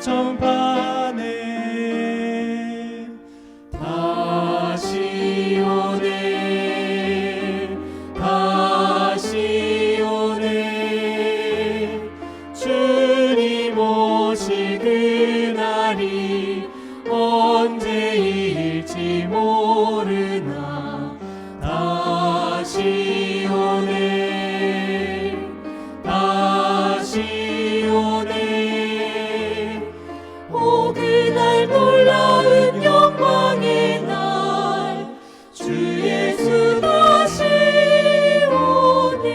한정판에 다시 오네 다시 오네 주님 오실 그날이 언제일지 모르나 다시 오네 다시 오네 오 그날 놀라운 영광의 날 주 예수 다시 오네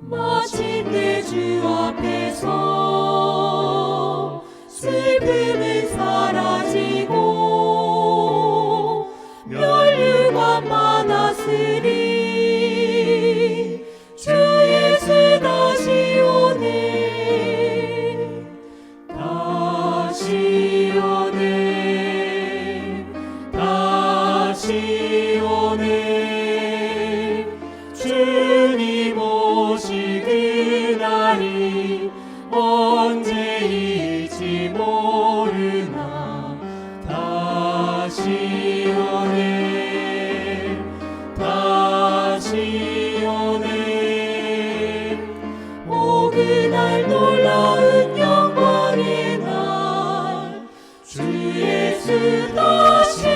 마침내 주 앞에서 슬픔은 사라지고 멸류관 받았으리 주 예수 다시 오네 다시 오네 다시 오네 주님 오실 그날이 언제일지 모르나 다시 오네 다시 오네 오 그날 놀라운 영광의 날 주 예수 다시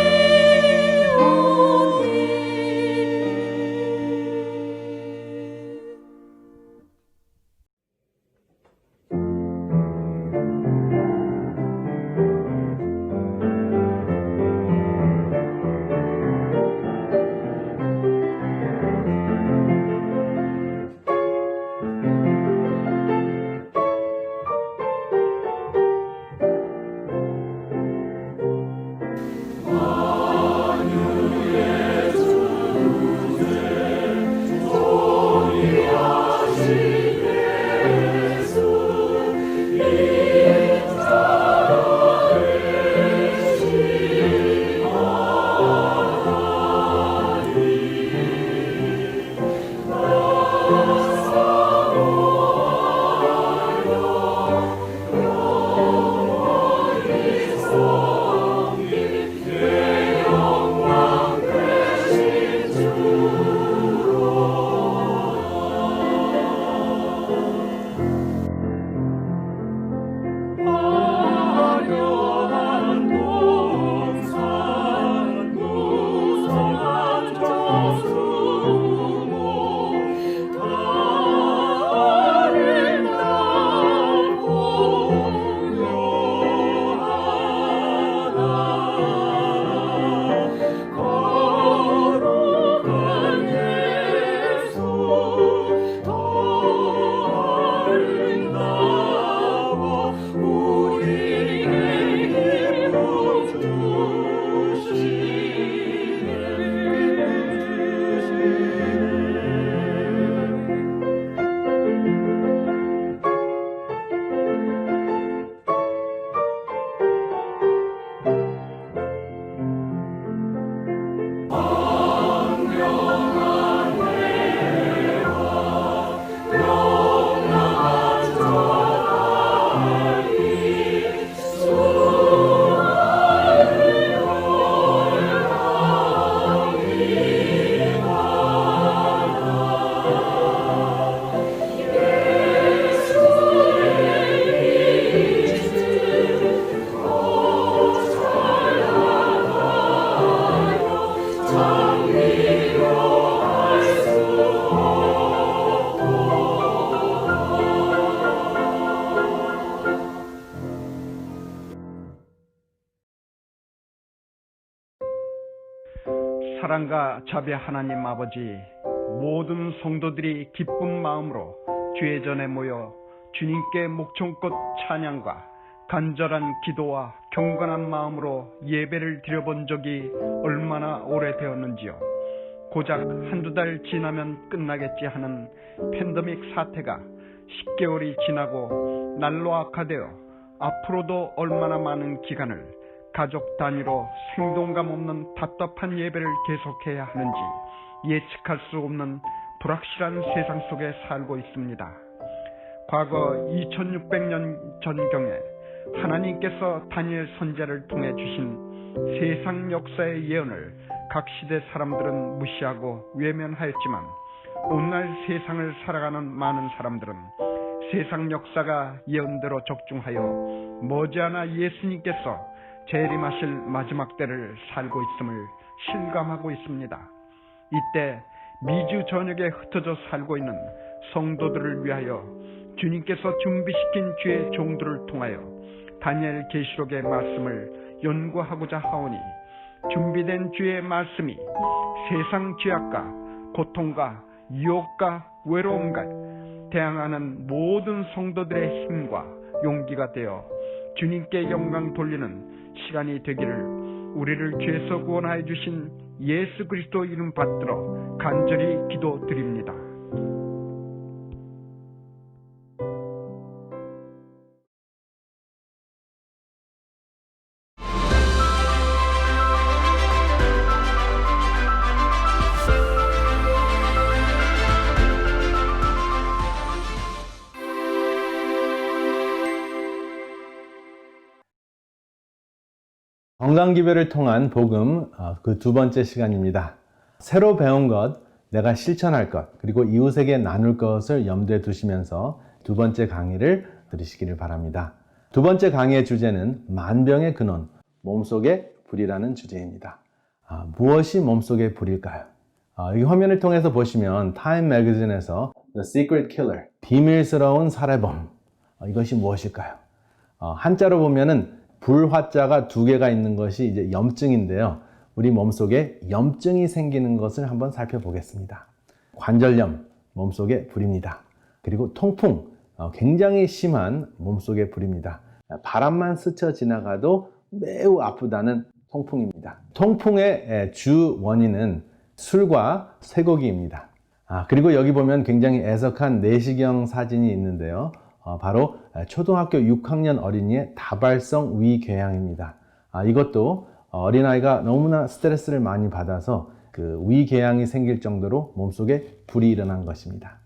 오네 사랑과 자비 하나님 아버지, 모든 성도들이 기쁜 마음으로 주의 전에 모여 주님께 목청껏 찬양과 간절한 기도와 경건한 마음으로 예배를 드려본 적이 얼마나 오래되었는지요. 고작 한두 달 지나면 끝나겠지 하는 팬데믹 사태가 10개월이 지나고 날로 악화되어 앞으로도 얼마나 많은 기간을 가족 단위로 생동감 없는 답답한 예배를 계속해야 하는지 예측할 수 없는 불확실한 세상 속에 살고 있습니다. 과거 2600년 전경에 하나님께서 다니엘 선지자를 통해 주신 세상 역사의 예언을 각 시대 사람들은 무시하고 외면하였지만 오늘날 세상을 살아가는 많은 사람들은 세상 역사가 예언대로 적중하여 머지않아 예수님께서 재림하실 마지막 때를 살고 있음을 실감하고 있습니다. 이때 미주 전역에 흩어져 살고 있는 성도들을 위하여 주님께서 준비시킨 주의 종들을 통하여 다니엘 계시록의 말씀을 연구하고자 하오니 준비된 주의 말씀이 세상 죄악과 고통과 유혹과 외로움과 대항하는 모든 성도들의 힘과 용기가 되어 주님께 영광 돌리는 시간이 되기를 우리를 죄에서 구원하여 주신 예수 그리스도 이름 받들어 간절히 기도드립니다. 건강기별을 통한 복음 그 두 번째 시간입니다. 새로 배운 것, 내가 실천할 것, 그리고 이웃에게 나눌 것을 염두에 두시면서 두 번째 강의를 들으시기를 바랍니다. 두 번째 강의의 주제는 만병의 근원, 몸속의 불이라는 주제입니다. 무엇이 몸속의 불일까요? 이 화면을 통해서 보시면 타임 매거진에서 The Secret Killer, 비밀스러운 살해범, 이것이 무엇일까요? 한자로 보면은 불화자가 두 개가 있는 것이 이제 염증인데요. 우리 몸속에 염증이 생기는 것을 한번 살펴보겠습니다. 관절염, 몸속의 불입니다. 그리고 통풍, 굉장히 심한 몸속의 불입니다. 바람만 스쳐 지나가도 매우 아프다는 통풍입니다. 통풍의 주 원인은 술과 쇠고기입니다. 그리고 여기 보면 굉장히 애석한 내시경 사진이 있는데요. 바로 초등학교 6학년 어린이의 다발성 위궤양입니다. 이것도 어린아이가 너무나 스트레스를 많이 받아서 그 위궤양이 생길 정도로 몸속에 불이 일어난 것입니다.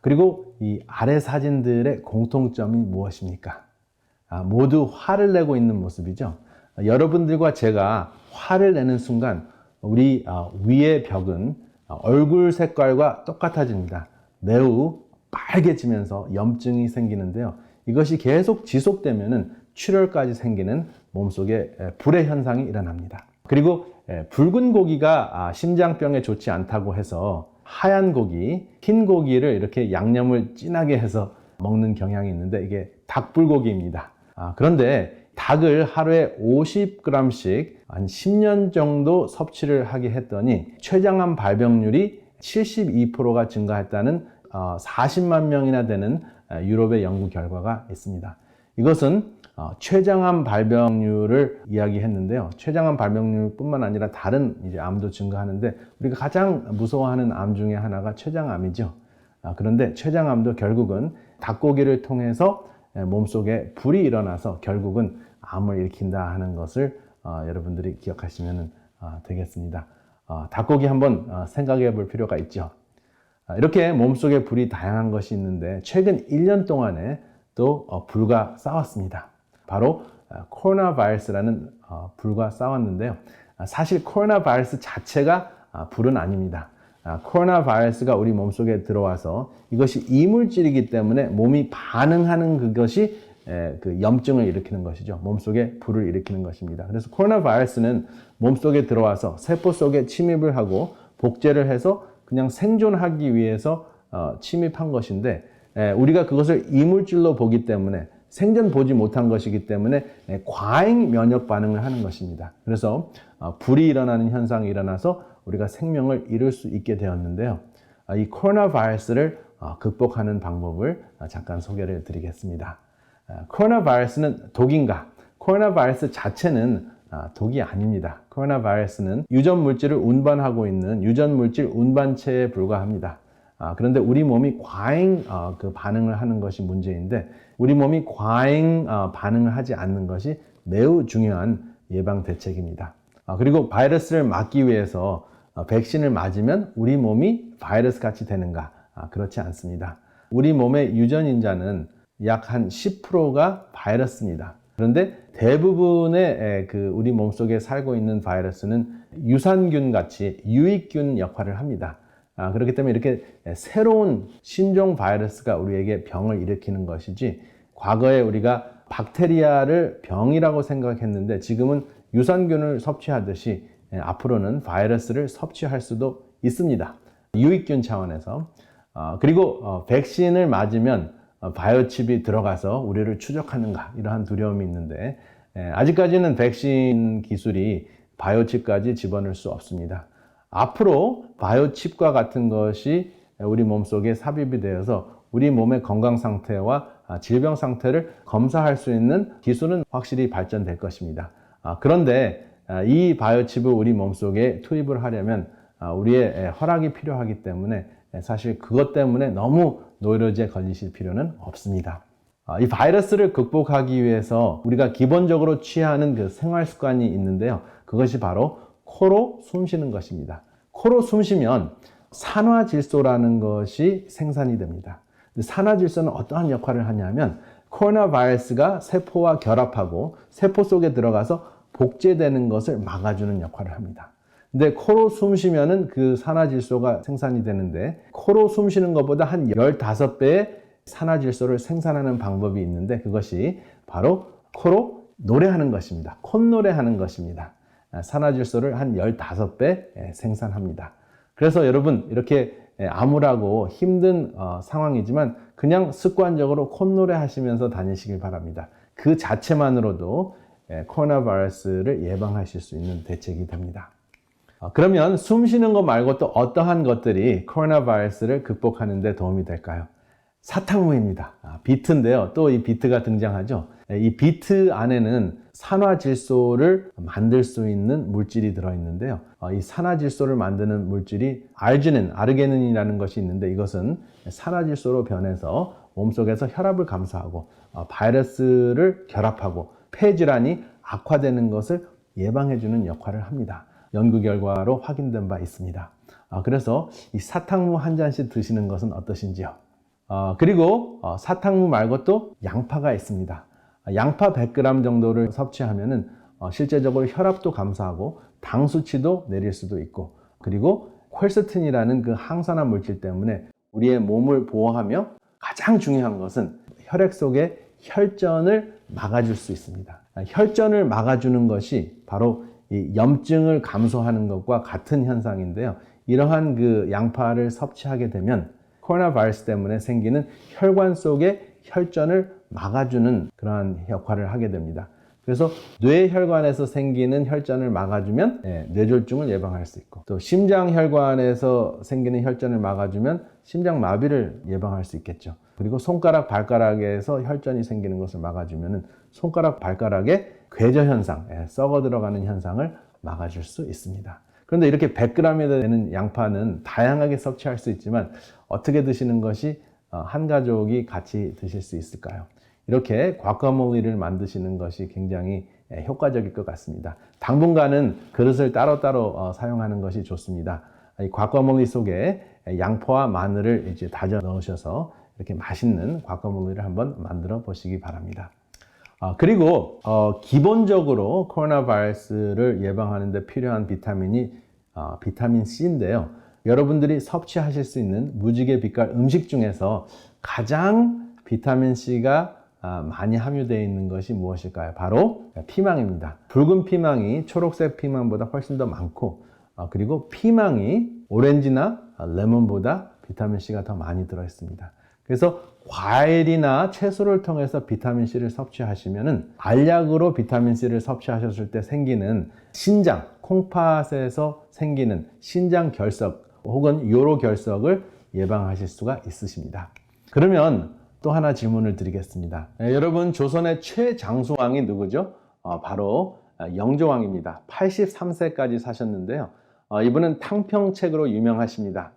그리고 이 아래 사진들의 공통점이 무엇입니까? 모두 화를 내고 있는 모습이죠. 여러분들과 제가 화를 내는 순간 우리 위의 벽은 얼굴 색깔과 똑같아집니다. 매우 빨개지면서 염증이 생기는데요. 이것이 계속 지속되면은 출혈까지 생기는 몸속에 불의 현상이 일어납니다. 그리고 붉은 고기가 심장병에 좋지 않다고 해서 하얀 고기, 흰 고기를 이렇게 양념을 진하게 해서 먹는 경향이 있는데 이게 닭불고기입니다. 그런데 닭을 하루에 50g씩 한 10년 정도 섭취를 하게 했더니 췌장암 발병률이 72%가 증가했다는 40만 명이나 되는 유럽의 연구 결과가 있습니다. 이것은 췌장암 발병률을 이야기했는데요. 췌장암 발병률뿐만 아니라 다른 이제 암도 증가하는데 우리가 가장 무서워하는 암 중에 하나가 췌장암이죠. 그런데 췌장암도 결국은 닭고기를 통해서 몸속에 불이 일어나서 결국은 암을 일으킨다 하는 것을 여러분들이 기억하시면 되겠습니다. 닭고기 한번 생각해 볼 필요가 있죠. 이렇게 몸속에 불이 다양한 것이 있는데 최근 1년 동안에 또 불과 싸웠습니다. 바로 코로나 바이러스라는 불과 싸웠는데요. 사실 코로나 바이러스 자체가 불은 아닙니다. 코로나 바이러스가 우리 몸속에 들어와서 이것이 이물질이기 때문에 몸이 반응하는 그것이 그 염증을 일으키는 것이죠. 몸속에 불을 일으키는 것입니다. 그래서 코로나 바이러스는 몸속에 들어와서 세포 속에 침입을 하고 복제를 해서 그냥 생존하기 위해서 침입한 것인데 우리가 그것을 이물질로 보기 때문에 생전 보지 못한 것이기 때문에 과잉 면역 반응을 하는 것입니다. 그래서 불이 일어나는 현상이 일어나서 우리가 생명을 잃을 수 있게 되었는데요. 이 코로나 바이러스를 극복하는 방법을 잠깐 소개를 드리겠습니다. 코로나 바이러스는 독인가? 코로나 바이러스 자체는 독이 아닙니다. 코로나 바이러스는 유전 물질을 운반하고 있는 유전 물질 운반체에 불과합니다. 그런데 우리 몸이 과잉 그 반응을 하는 것이 문제인데 우리 몸이 과잉 반응을 하지 않는 것이 매우 중요한 예방 대책입니다. 그리고 바이러스를 막기 위해서 백신을 맞으면 우리 몸이 바이러스 같이 되는가? 그렇지 않습니다. 우리 몸의 유전인자는 약 한 10%가 바이러스입니다. 그런데 대부분의 우리 몸속에 살고 있는 바이러스는 유산균 같이 유익균 역할을 합니다. 그렇기 때문에 이렇게 새로운 신종 바이러스가 우리에게 병을 일으키는 것이지, 과거에 우리가 박테리아를 병이라고 생각했는데 지금은 유산균을 섭취하듯이 앞으로는 바이러스를 섭취할 수도 있습니다. 유익균 차원에서. 그리고 백신을 맞으면 바이오칩이 들어가서 우리를 추적하는가, 이러한 두려움이 있는데 아직까지는 백신 기술이 바이오칩까지 집어넣을 수 없습니다. 앞으로 바이오칩과 같은 것이 우리 몸속에 삽입이 되어서 우리 몸의 건강 상태와 질병 상태를 검사할 수 있는 기술은 확실히 발전될 것입니다. 그런데 이 바이오칩을 우리 몸속에 투입을 하려면 우리의 허락이 필요하기 때문에 사실 그것 때문에 너무 노이로제에 걸리실 필요는 없습니다. 이 바이러스를 극복하기 위해서 우리가 기본적으로 취하는 그 생활 습관이 있는데요. 그것이 바로 코로 숨 쉬는 것입니다. 코로 숨 쉬면 산화질소라는 것이 생산이 됩니다. 산화질소는 어떠한 역할을 하냐면 코로나 바이러스가 세포와 결합하고 세포 속에 들어가서 복제되는 것을 막아주는 역할을 합니다. 근데 코로 숨 쉬면은 그 산화질소가 생산이 되는데, 코로 숨 쉬는 것보다 한 15배의 산화질소를 생산하는 방법이 있는데, 그것이 바로 코로 노래하는 것입니다. 콧노래하는 것입니다. 산화질소를 한 15배 생산합니다. 그래서 여러분, 이렇게 암울하고 힘든 상황이지만 그냥 습관적으로 콧노래 하시면서 다니시길 바랍니다. 그 자체만으로도 코로나 바이러스를 예방하실 수 있는 대책이 됩니다. 그러면 숨 쉬는 것 말고 또 어떠한 것들이 코로나 바이러스를 극복하는 데 도움이 될까요? 사탕무입니다. 비트인데요. 또 이 비트가 등장하죠. 이 비트 안에는 산화질소를 만들 수 있는 물질이 들어있는데요. 이 산화질소를 만드는 물질이 아르기닌이라는 것이 있는데, 이것은 산화질소로 변해서 몸속에서 혈압을 감소하고 바이러스를 결합하고 폐질환이 악화되는 것을 예방해주는 역할을 합니다. 연구 결과로 확인된 바 있습니다. 그래서 이 사탕무 한 잔씩 드시는 것은 어떠신지요? 그리고 사탕무 말고 또 양파가 있습니다. 양파 100g 정도를 섭취하면은 실제적으로 혈압도 감소하고 당 수치도 내릴 수도 있고, 그리고 콜세틴이라는 그 항산화 물질 때문에 우리의 몸을 보호하며 가장 중요한 것은 혈액 속의 혈전을 막아줄 수 있습니다. 혈전을 막아주는 것이 바로 이 염증을 감소하는 것과 같은 현상인데요. 이러한 그 양파를 섭취하게 되면 코로나 바이러스 때문에 생기는 혈관 속의 혈전을 막아주는 그러한 역할을 하게 됩니다. 그래서 뇌혈관에서 생기는 혈전을 막아주면 뇌졸중을 예방할 수 있고, 또 심장혈관에서 생기는 혈전을 막아주면 심장마비를 예방할 수 있겠죠. 그리고 손가락, 발가락에서 혈전이 생기는 것을 막아주면 손가락, 발가락의 궤저 현상, 썩어 들어가는 현상을 막아줄 수 있습니다. 그런데 이렇게 100g이 되는 양파는 다양하게 섭취할 수 있지만 어떻게 드시는 것이 한 가족이 같이 드실 수 있을까요? 이렇게 과카몰리를 만드시는 것이 굉장히 효과적일 것 같습니다. 당분간은 그릇을 따로따로 사용하는 것이 좋습니다. 이 과카몰리 속에 양파와 마늘을 이제 다져 넣으셔서 이렇게 맛있는 과카몰리를 한번 만들어 보시기 바랍니다. 그리고 기본적으로 코로나 바이러스를 예방하는 데 필요한 비타민이 비타민 C인데요. 여러분들이 섭취하실 수 있는 무지개 빛깔 음식 중에서 가장 비타민 C가 많이 함유되어 있는 것이 무엇일까요? 바로 피망입니다. 붉은 피망이 초록색 피망보다 훨씬 더 많고, 그리고 피망이 오렌지나 레몬보다 비타민 C가 더 많이 들어있습니다. 그래서 과일이나 채소를 통해서 비타민 C를 섭취하시면은 알약으로 비타민 C를 섭취하셨을 때 생기는 신장, 콩팥에서 생기는 신장 결석 혹은 요로 결석을 예방하실 수가 있으십니다. 그러면 또 하나 질문을 드리겠습니다. 여러분, 조선의 최장수왕이 누구죠? 바로 영조왕입니다. 83세까지 사셨는데요. 이분은 탕평책으로 유명하십니다.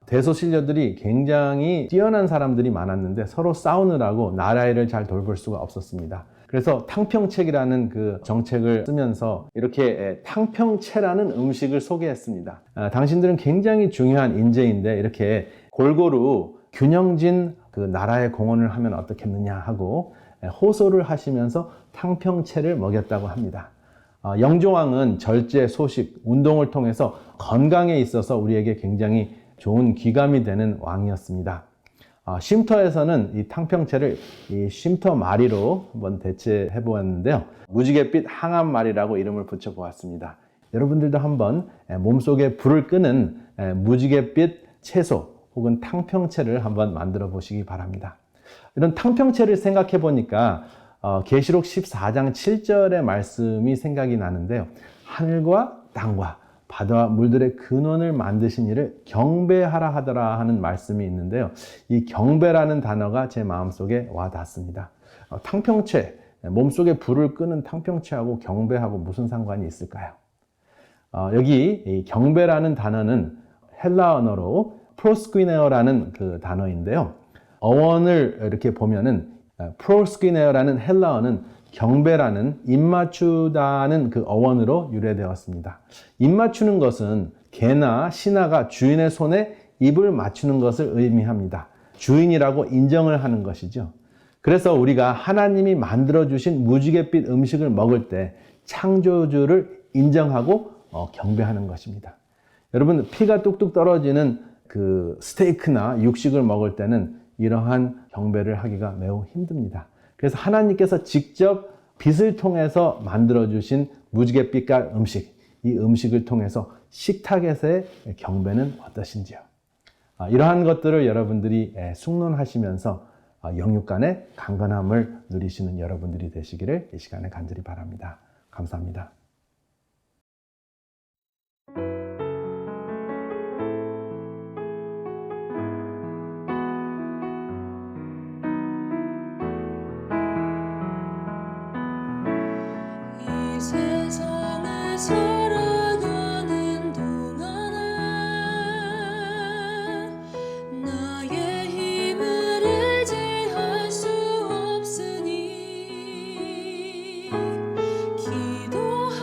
대소신료들이 굉장히 뛰어난 사람들이 많았는데 서로 싸우느라고 나라 일을 잘 돌볼 수가 없었습니다. 그래서 탕평책이라는 그 정책을 쓰면서 이렇게 탕평채라는 음식을 소개했습니다. 당신들은 굉장히 중요한 인재인데 이렇게 골고루 균형진 그 나라의 공헌을 하면 어떻겠느냐 하고 호소를 하시면서 탕평채를 먹였다고 합니다. 영조왕은 절제, 소식, 운동을 통해서 건강에 있어서 우리에게 굉장히 좋은 귀감이 되는 왕이었습니다. 쉼터에서는 이 탕평채를 이 쉼터 마리로 한번 대체해 보았는데요. 무지갯빛 항암마리라고 이름을 붙여 보았습니다. 여러분들도 한번 몸속에 불을 끄는 무지갯빛 채소 혹은 탕평채를 한번 만들어 보시기 바랍니다. 이런 탕평채를 생각해 보니까 계시록 14장 7절의 말씀이 생각이 나는데요. 하늘과 땅과 바다와 물들의 근원을 만드신 이를 경배하라 하더라 하는 말씀이 있는데요. 이 경배라는 단어가 제 마음속에 와 닿습니다. 탕평채, 몸속에 불을 끄는 탕평채하고 경배하고 무슨 상관이 있을까요? 여기 이 경배라는 단어는 헬라 언어로 프로스퀴네어라는 그 단어인데요. 어원을 이렇게 보면은 프로스퀴네어라는 헬라어는 경배라는 입맞추다는 그 어원으로 유래되었습니다. 입맞추는 것은 개나 신하가 주인의 손에 입을 맞추는 것을 의미합니다. 주인이라고 인정을 하는 것이죠. 그래서 우리가 하나님이 만들어주신 무지갯빛 음식을 먹을 때 창조주를 인정하고 경배하는 것입니다. 여러분, 피가 뚝뚝 떨어지는 그 스테이크나 육식을 먹을 때는 이러한 경배를 하기가 매우 힘듭니다. 그래서 하나님께서 직접 빛을 통해서 만들어주신 무지갯빛깔 음식, 이 음식을 통해서 식탁에서의 경배는 어떠신지요? 이러한 것들을 여러분들이 숙론하시면서 영육 간의 강건함을 누리시는 여러분들이 되시기를 이 시간에 간절히 바랍니다. 감사합니다. 이 세상을 살아가는 동안에 나의 힘을 의지할 수 없으니 기도할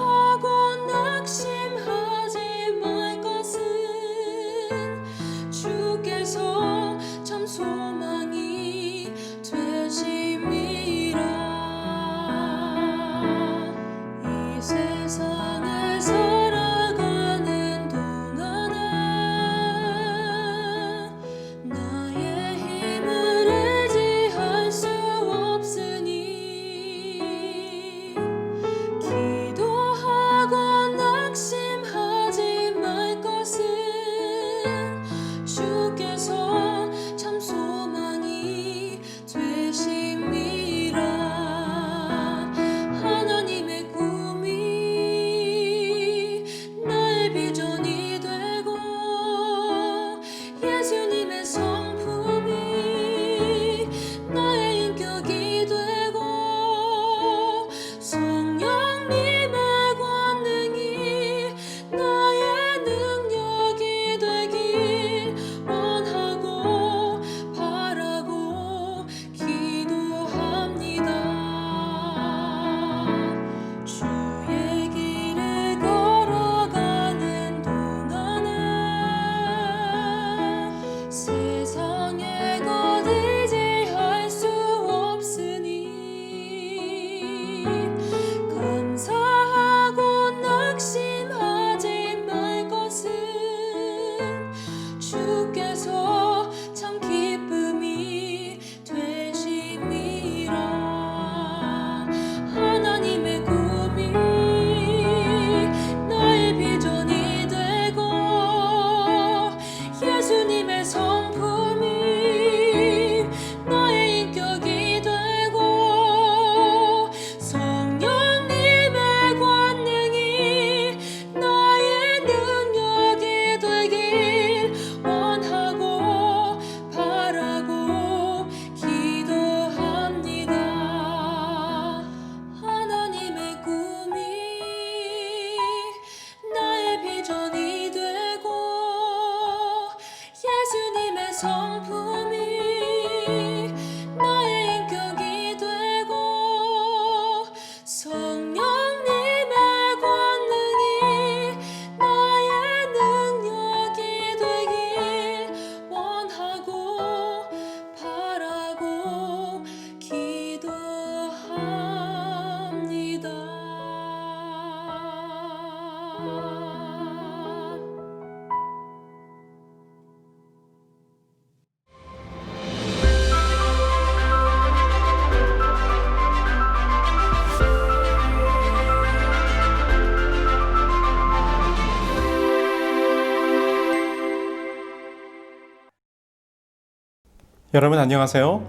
여러분 안녕하세요.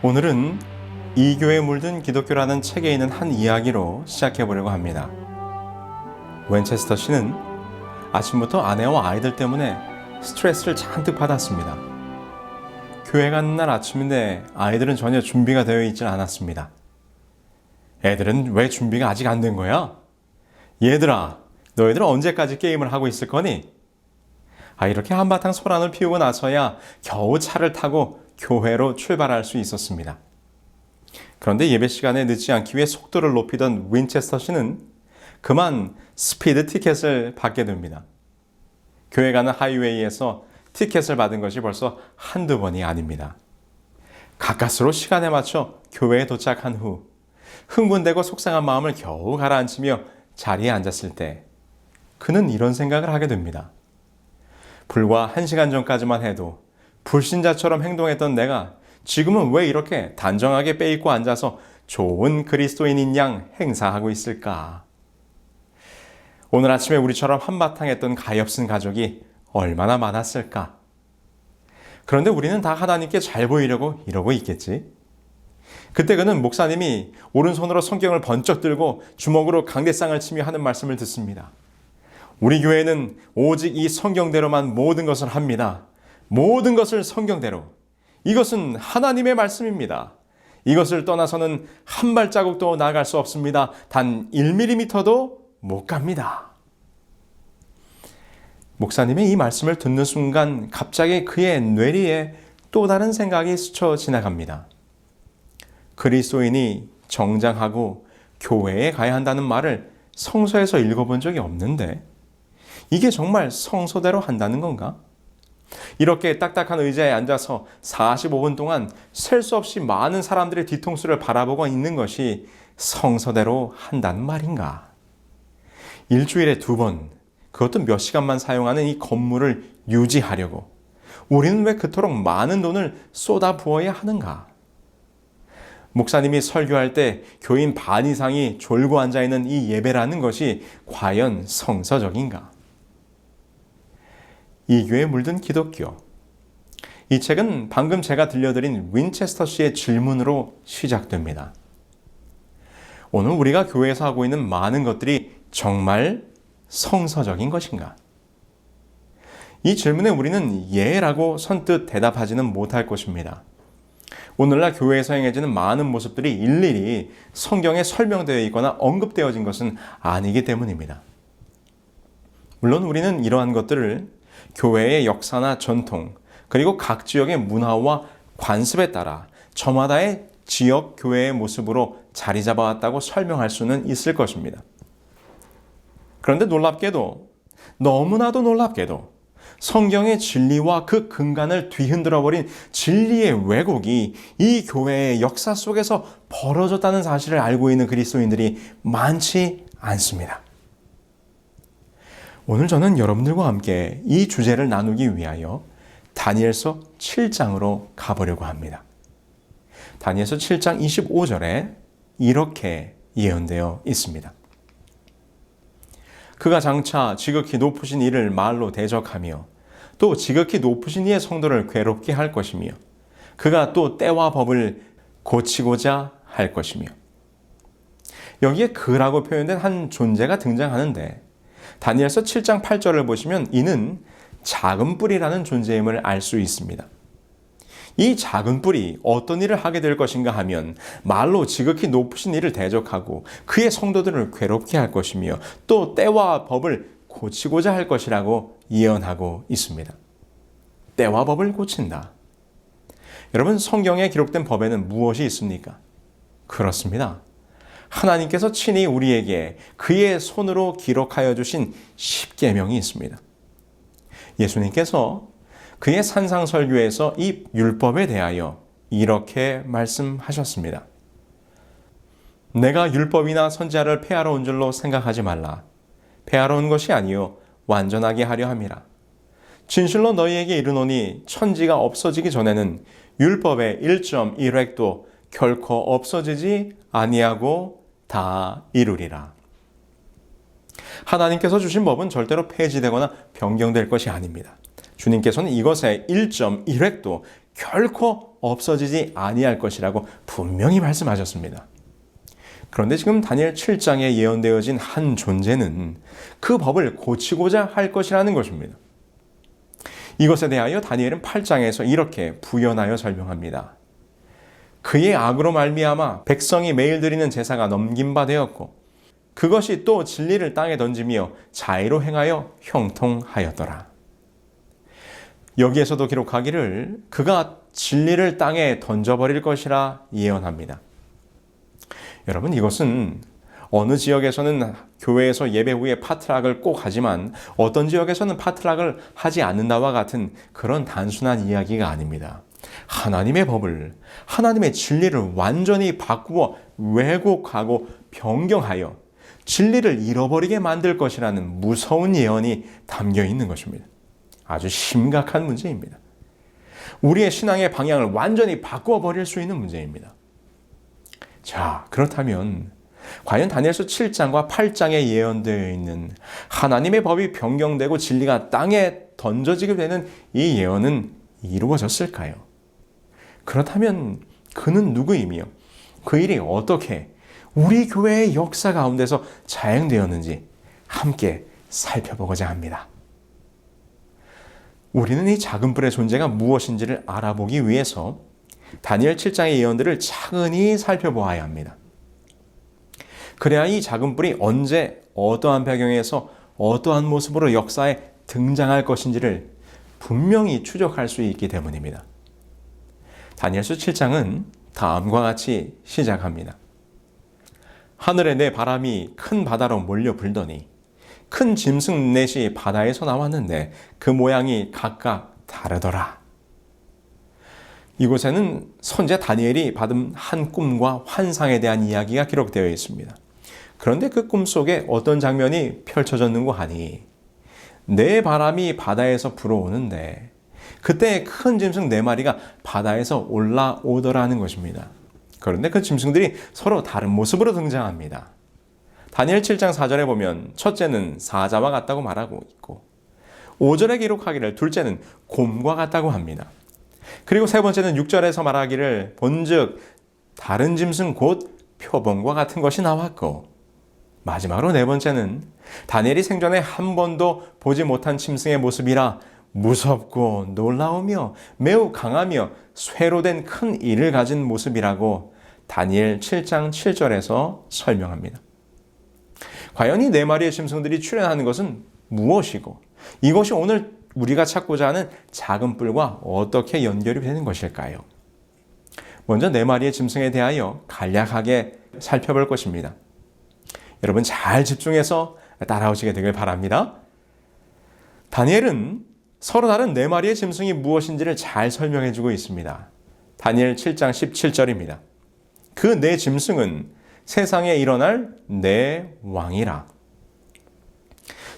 오늘은 이교에 물든 기독교라는 책에 있는 한 이야기로 시작해 보려고 합니다. 윈체스터 씨는 아침부터 아내와 아이들 때문에 스트레스를 잔뜩 받았습니다. 교회 가는 날 아침인데 아이들은 전혀 준비가 되어 있지 않았습니다. 애들은 왜 준비가 아직 안 된 거야? 얘들아, 너희들은 언제까지 게임을 하고 있을 거니? 이렇게 한바탕 소란을 피우고 나서야 겨우 차를 타고 교회로 출발할 수 있었습니다. 그런데 예배 시간에 늦지 않기 위해 속도를 높이던 윈체스터 씨는 그만 스피드 티켓을 받게 됩니다. 교회 가는 하이웨이에서 티켓을 받은 것이 벌써 한두 번이 아닙니다. 가까스로 시간에 맞춰 교회에 도착한 후 흥분되고 속상한 마음을 겨우 가라앉히며 자리에 앉았을 때 그는 이런 생각을 하게 됩니다. 불과 1시간 전까지만 해도 불신자처럼 행동했던 내가 지금은 왜 이렇게 단정하게 빼입고 앉아서 좋은 그리스도인인 양 행사하고 있을까? 오늘 아침에 우리처럼 한바탕 했던 가엾은 가족이 얼마나 많았을까? 그런데 우리는 다 하나님께 잘 보이려고 이러고 있겠지? 그때 그는 목사님이 오른손으로 성경을 번쩍 들고 주먹으로 강대상을 치며 하는 말씀을 듣습니다. 우리 교회는 오직 이 성경대로만 모든 것을 합니다. 모든 것을 성경대로. 이것은 하나님의 말씀입니다. 이것을 떠나서는 한 발자국도 나아갈 수 없습니다. 단 1mm도 못 갑니다. 목사님의 이 말씀을 듣는 순간 갑자기 그의 뇌리에 또 다른 생각이 스쳐 지나갑니다. 그리스도인이 정장하고 교회에 가야 한다는 말을 성서에서 읽어본 적이 없는데 이게 정말 성서대로 한다는 건가? 이렇게 딱딱한 의자에 앉아서 45분 동안 셀 수 없이 많은 사람들의 뒤통수를 바라보고 있는 것이 성서대로 한다는 말인가? 일주일에 2번, 그것도 몇 시간만 사용하는 이 건물을 유지하려고 우리는 왜 그토록 많은 돈을 쏟아 부어야 하는가? 목사님이 설교할 때 교인 반 이상이 졸고 앉아있는 이 예배라는 것이 과연 성서적인가? 이교에 물든 기독교. 이 책은 방금 제가 들려드린 윈체스터 씨의 질문으로 시작됩니다. 오늘 우리가 교회에서 하고 있는 많은 것들이 정말 성서적인 것인가? 이 질문에 우리는 예라고 선뜻 대답하지는 못할 것입니다. 오늘날 교회에서 행해지는 많은 모습들이 일일이 성경에 설명되어 있거나 언급되어진 것은 아니기 때문입니다. 물론 우리는 이러한 것들을 교회의 역사나 전통, 그리고 각 지역의 문화와 관습에 따라 저마다의 지역 교회의 모습으로 자리 잡아왔다고 설명할 수는 있을 것입니다. 그런데 놀랍게도, 너무나도 놀랍게도 성경의 진리와 그 근간을 뒤흔들어버린 진리의 왜곡이 이 교회의 역사 속에서 벌어졌다는 사실을 알고 있는 그리스도인들이 많지 않습니다. 오늘 저는 여러분들과 함께 이 주제를 나누기 위하여 다니엘서 7장으로 가보려고 합니다. 다니엘서 7장 25절에 이렇게 예언되어 있습니다. 그가 장차 지극히 높으신 이를 말로 대적하며 또 지극히 높으신 이의 성도를 괴롭게 할 것이며 그가 또 때와 법을 고치고자 할 것이며 여기에 그라고 표현된 한 존재가 등장하는데 다니엘서 7장 8절을 보시면 이는 작은 뿔이라는 존재임을 알 수 있습니다. 이 작은 뿔이 어떤 일을 하게 될 것인가 하면 말로 지극히 높으신 이를 대적하고 그의 성도들을 괴롭게 할 것이며 또 때와 법을 고치고자 할 것이라고 예언하고 있습니다. 때와 법을 고친다. 여러분, 성경에 기록된 법에는 무엇이 있습니까? 그렇습니다. 하나님께서 친히 우리에게 그의 손으로 기록하여 주신 십계명이 있습니다. 예수님께서 그의 산상설교에서 이 율법에 대하여 이렇게 말씀하셨습니다. 내가 율법이나 선지자를 폐하러 온 줄로 생각하지 말라. 폐하러 온 것이 아니요 완전하게 하려 함이라. 진실로 너희에게 이르노니 천지가 없어지기 전에는 율법의 1.1획도 결코 없어지지 아니하고 다 이루리라. 하나님께서 주신 법은 절대로 폐지되거나 변경될 것이 아닙니다. 주님께서는 이것의 1.1획도 결코 없어지지 아니할 것이라고 분명히 말씀하셨습니다. 그런데 지금 다니엘 7장에 예언되어진 한 존재는 그 법을 고치고자 할 것이라는 것입니다. 이것에 대하여 다니엘은 8장에서 이렇게 부연하여 설명합니다. 그의 악으로 말미암아 백성이 매일 드리는 제사가 넘긴 바 되었고 그것이 또 진리를 땅에 던지며 자의로 행하여 형통하였더라. 여기에서도 기록하기를 그가 진리를 땅에 던져버릴 것이라 예언합니다. 여러분, 이것은 어느 지역에서는 교회에서 예배 후에 파트락을 꼭 하지만 어떤 지역에서는 파트락을 하지 않는다와 같은 그런 단순한 이야기가 아닙니다. 하나님의 법을, 하나님의 진리를 완전히 바꾸어 왜곡하고 변경하여 진리를 잃어버리게 만들 것이라는 무서운 예언이 담겨 있는 것입니다. 아주 심각한 문제입니다. 우리의 신앙의 방향을 완전히 바꾸어 버릴 수 있는 문제입니다. 자, 그렇다면 과연 다니엘서 7장과 8장에 예언되어 있는 하나님의 법이 변경되고 진리가 땅에 던져지게 되는 이 예언은 이루어졌을까요? 그렇다면 그는 누구이며 그 일이 어떻게 우리 교회의 역사 가운데서 자행되었는지 함께 살펴보고자 합니다. 우리는 이 작은 뿔의 존재가 무엇인지를 알아보기 위해서 다니엘 7장의 예언들을 차근히 살펴보아야 합니다. 그래야 이 작은 뿔이 언제 어떠한 배경에서 어떠한 모습으로 역사에 등장할 것인지를 분명히 추적할 수 있기 때문입니다. 다니엘서 7장은 다음과 같이 시작합니다. 하늘에 내 바람이 큰 바다로 몰려 불더니 큰 짐승 넷이 바다에서 나왔는데 그 모양이 각각 다르더라. 이곳에는 선지자 다니엘이 받은 한 꿈과 환상에 대한 이야기가 기록되어 있습니다. 그런데 그 꿈 속에 어떤 장면이 펼쳐졌는고 하니 내 바람이 바다에서 불어오는데 그때 큰 짐승 4마리가 바다에서 올라오더라는 것입니다. 그런데 그 짐승들이 서로 다른 모습으로 등장합니다. 다니엘 7장 4절에 보면 첫째는 사자와 같다고 말하고 있고 5절에 기록하기를 둘째는 곰과 같다고 합니다. 그리고 세 번째는 6절에서 말하기를 본즉 다른 짐승 곧 표범과 같은 것이 나왔고 마지막으로 네 번째는 다니엘이 생전에 한 번도 보지 못한 짐승의 모습이라 무섭고 놀라우며 매우 강하며 쇠로 된 큰 이를 가진 모습이라고 다니엘 7장 7절에서 설명합니다. 과연 이 4마리의 짐승들이 출현하는 것은 무엇이고 이것이 오늘 우리가 찾고자 하는 작은 뿔과 어떻게 연결이 되는 것일까요? 먼저 4마리의 짐승에 대하여 간략하게 살펴볼 것입니다. 여러분 잘 집중해서 따라오시게 되길 바랍니다. 다니엘은 서로 다른 4마리의 짐승이 무엇인지를 잘 설명해주고 있습니다. 다니엘 7장 17절입니다. 그 4 짐승은 세상에 일어날 4 왕이라.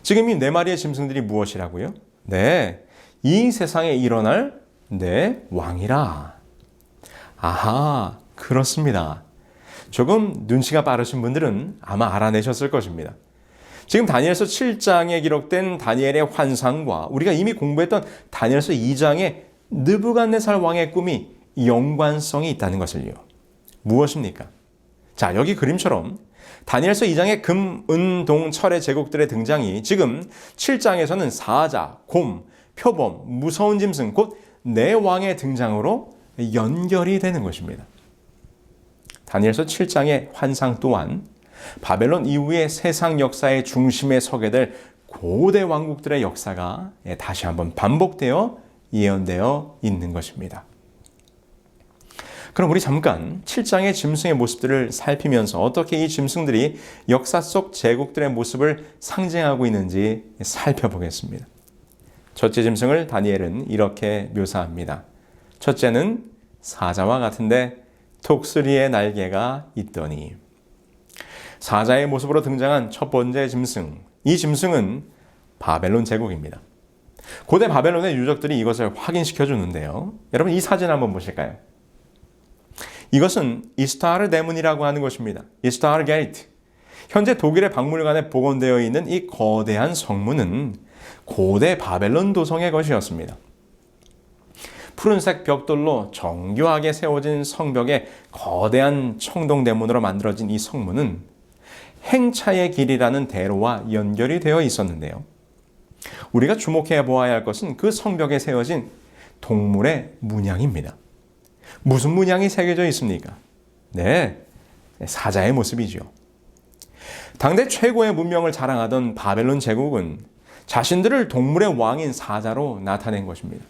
지금 이 4마리의 짐승들이 무엇이라고요? 네, 이 세상에 일어날 4 왕이라. 아하, 그렇습니다. 조금 눈치가 빠르신 분들은 아마 알아내셨을 것입니다. 지금 다니엘서 7장에 기록된 다니엘의 환상과 우리가 이미 공부했던 다니엘서 2장의 느부갓네살 왕의 꿈이 연관성이 있다는 것을요. 무엇입니까? 자, 여기 그림처럼 다니엘서 2장의 금, 은, 동, 철의 제국들의 등장이 지금 7장에서는 사자, 곰, 표범, 무서운 짐승, 곧 4 왕의 등장으로 연결이 되는 것입니다. 다니엘서 7장의 환상 또한 바벨론 이후의 세상 역사의 중심에 서게 될 고대 왕국들의 역사가 다시 한번 반복되어 예언되어 있는 것입니다. 그럼 우리 잠깐 7장의 짐승의 모습들을 살피면서 어떻게 이 짐승들이 역사 속 제국들의 모습을 상징하고 있는지 살펴보겠습니다. 첫째 짐승을 다니엘은 이렇게 묘사합니다. 첫째는 사자와 같은데 독수리의 날개가 있더니. 사자의 모습으로 등장한 첫 번째 짐승, 이 짐승은 바벨론 제국입니다. 고대 바벨론의 유적들이 이것을 확인시켜 주는데요. 여러분 이 사진 한번 보실까요? 이것은 이스타르 대문이라고 하는 것입니다. 이스타르 게이트. 현재 독일의 박물관에 복원되어 있는 이 거대한 성문은 고대 바벨론 도성의 것이었습니다. 푸른색 벽돌로 정교하게 세워진 성벽에 거대한 청동대문으로 만들어진 이 성문은 행차의 길이라는 대로와 연결이 되어 있었는데요. 우리가 주목해 보아야 할 것은 그 성벽에 세워진 동물의 문양입니다. 무슨 문양이 새겨져 있습니까? 네, 사자의 모습이죠. 당대 최고의 문명을 자랑하던 바벨론 제국은 자신들을 동물의 왕인 사자로 나타낸 것입니다.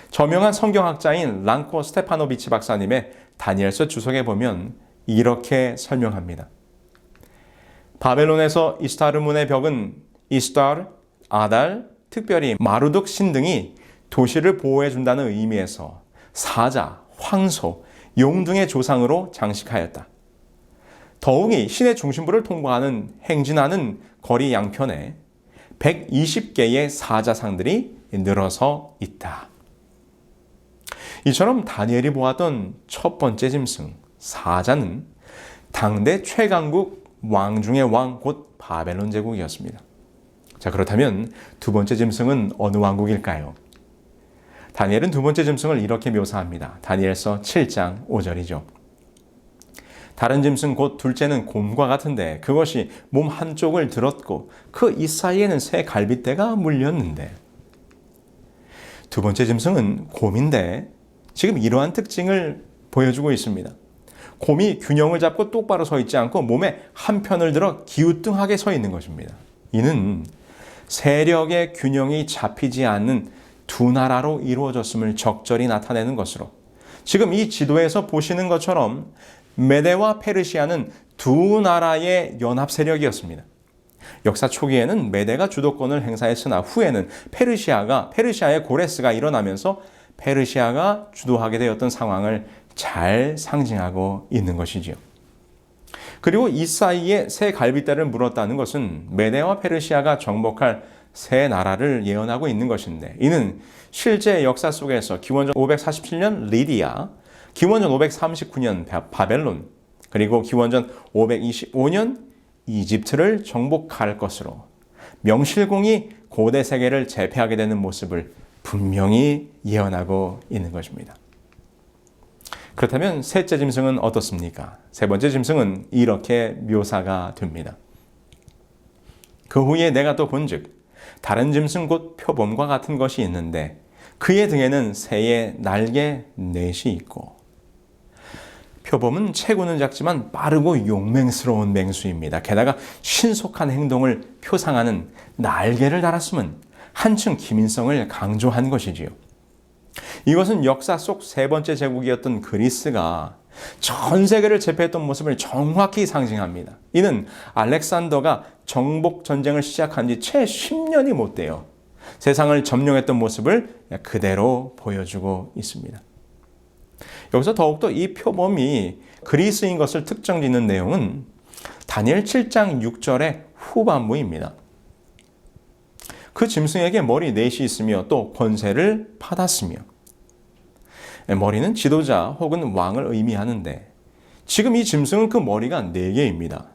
저명한 성경학자인 랑코 스테파노비치 박사님의 다니엘서 주석에 보면 이렇게 설명합니다. 바벨론에서 이스타르 문의 벽은 이스타르, 아달, 특별히 마루둑 신 등이 도시를 보호해준다는 의미에서 사자, 황소, 용 등의 조상으로 장식하였다. 더욱이 신의 중심부를 통과하는 행진하는 거리 양편에 120개의 사자상들이 늘어서 있다. 이처럼 다니엘이 보았던 첫 번째 짐승, 사자는 당대 최강국 왕 중의 왕, 곧 바벨론 제국이었습니다. 자, 그렇다면 두 번째 짐승은 어느 왕국일까요? 다니엘은 두 번째 짐승을 이렇게 묘사합니다. 다니엘서 7장 5절이죠. 다른 짐승 곧 둘째는 곰과 같은데 그것이 몸 한쪽을 들었고 그 이 사이에는 새 갈빗대가 물렸는데. 두 번째 짐승은 곰인데 지금 이러한 특징을 보여주고 있습니다. 곰이 균형을 잡고 똑바로 서 있지 않고 몸의 한편을 들어 기우뚱하게 서 있는 것입니다. 이는 세력의 균형이 잡히지 않는 두 나라로 이루어졌음을 적절히 나타내는 것으로, 지금 이 지도에서 보시는 것처럼 메데와 페르시아는 두 나라의 연합 세력이었습니다. 역사 초기에는 메데가 주도권을 행사했으나 후에는 페르시아의 고레스가 일어나면서 페르시아가 주도하게 되었던 상황을 잘 상징하고 있는 것이지요. 그리고 이 사이에 새 갈빗대를 물었다는 것은 메데와 페르시아가 정복할 새 나라를 예언하고 있는 것인데, 이는 실제 역사 속에서 기원전 547년 리디아, 기원전 539년 바벨론, 그리고 기원전 525년 이집트를 정복할 것으로 명실공히 고대 세계를 제패하게 되는 모습을 분명히 예언하고 있는 것입니다. 그렇다면 셋째 짐승은 어떻습니까? 세 번째 짐승은 이렇게 묘사가 됩니다. 그 후에 내가 또 본즉 다른 짐승 곧 표범과 같은 것이 있는데 그의 등에는 새의 날개 넷이 있고. 표범은 체구는 작지만 빠르고 용맹스러운 맹수입니다. 게다가 신속한 행동을 표상하는 날개를 달았음은 한층 기민성을 강조한 것이지요. 이것은 역사 속 세 번째 제국이었던 그리스가 전 세계를 제패했던 모습을 정확히 상징합니다. 이는 알렉산더가 정복 전쟁을 시작한 지 채 10년이 못 돼요. 세상을 점령했던 모습을 그대로 보여주고 있습니다. 여기서 더욱더 이 표범이 그리스인 것을 특정짓는 내용은 다니엘 7장 6절의 후반부입니다. 그 짐승에게 머리 넷이 있으며 또 권세를 받았으며. 머리는 지도자 혹은 왕을 의미하는데 지금 이 짐승은 그 머리가 4개입니다.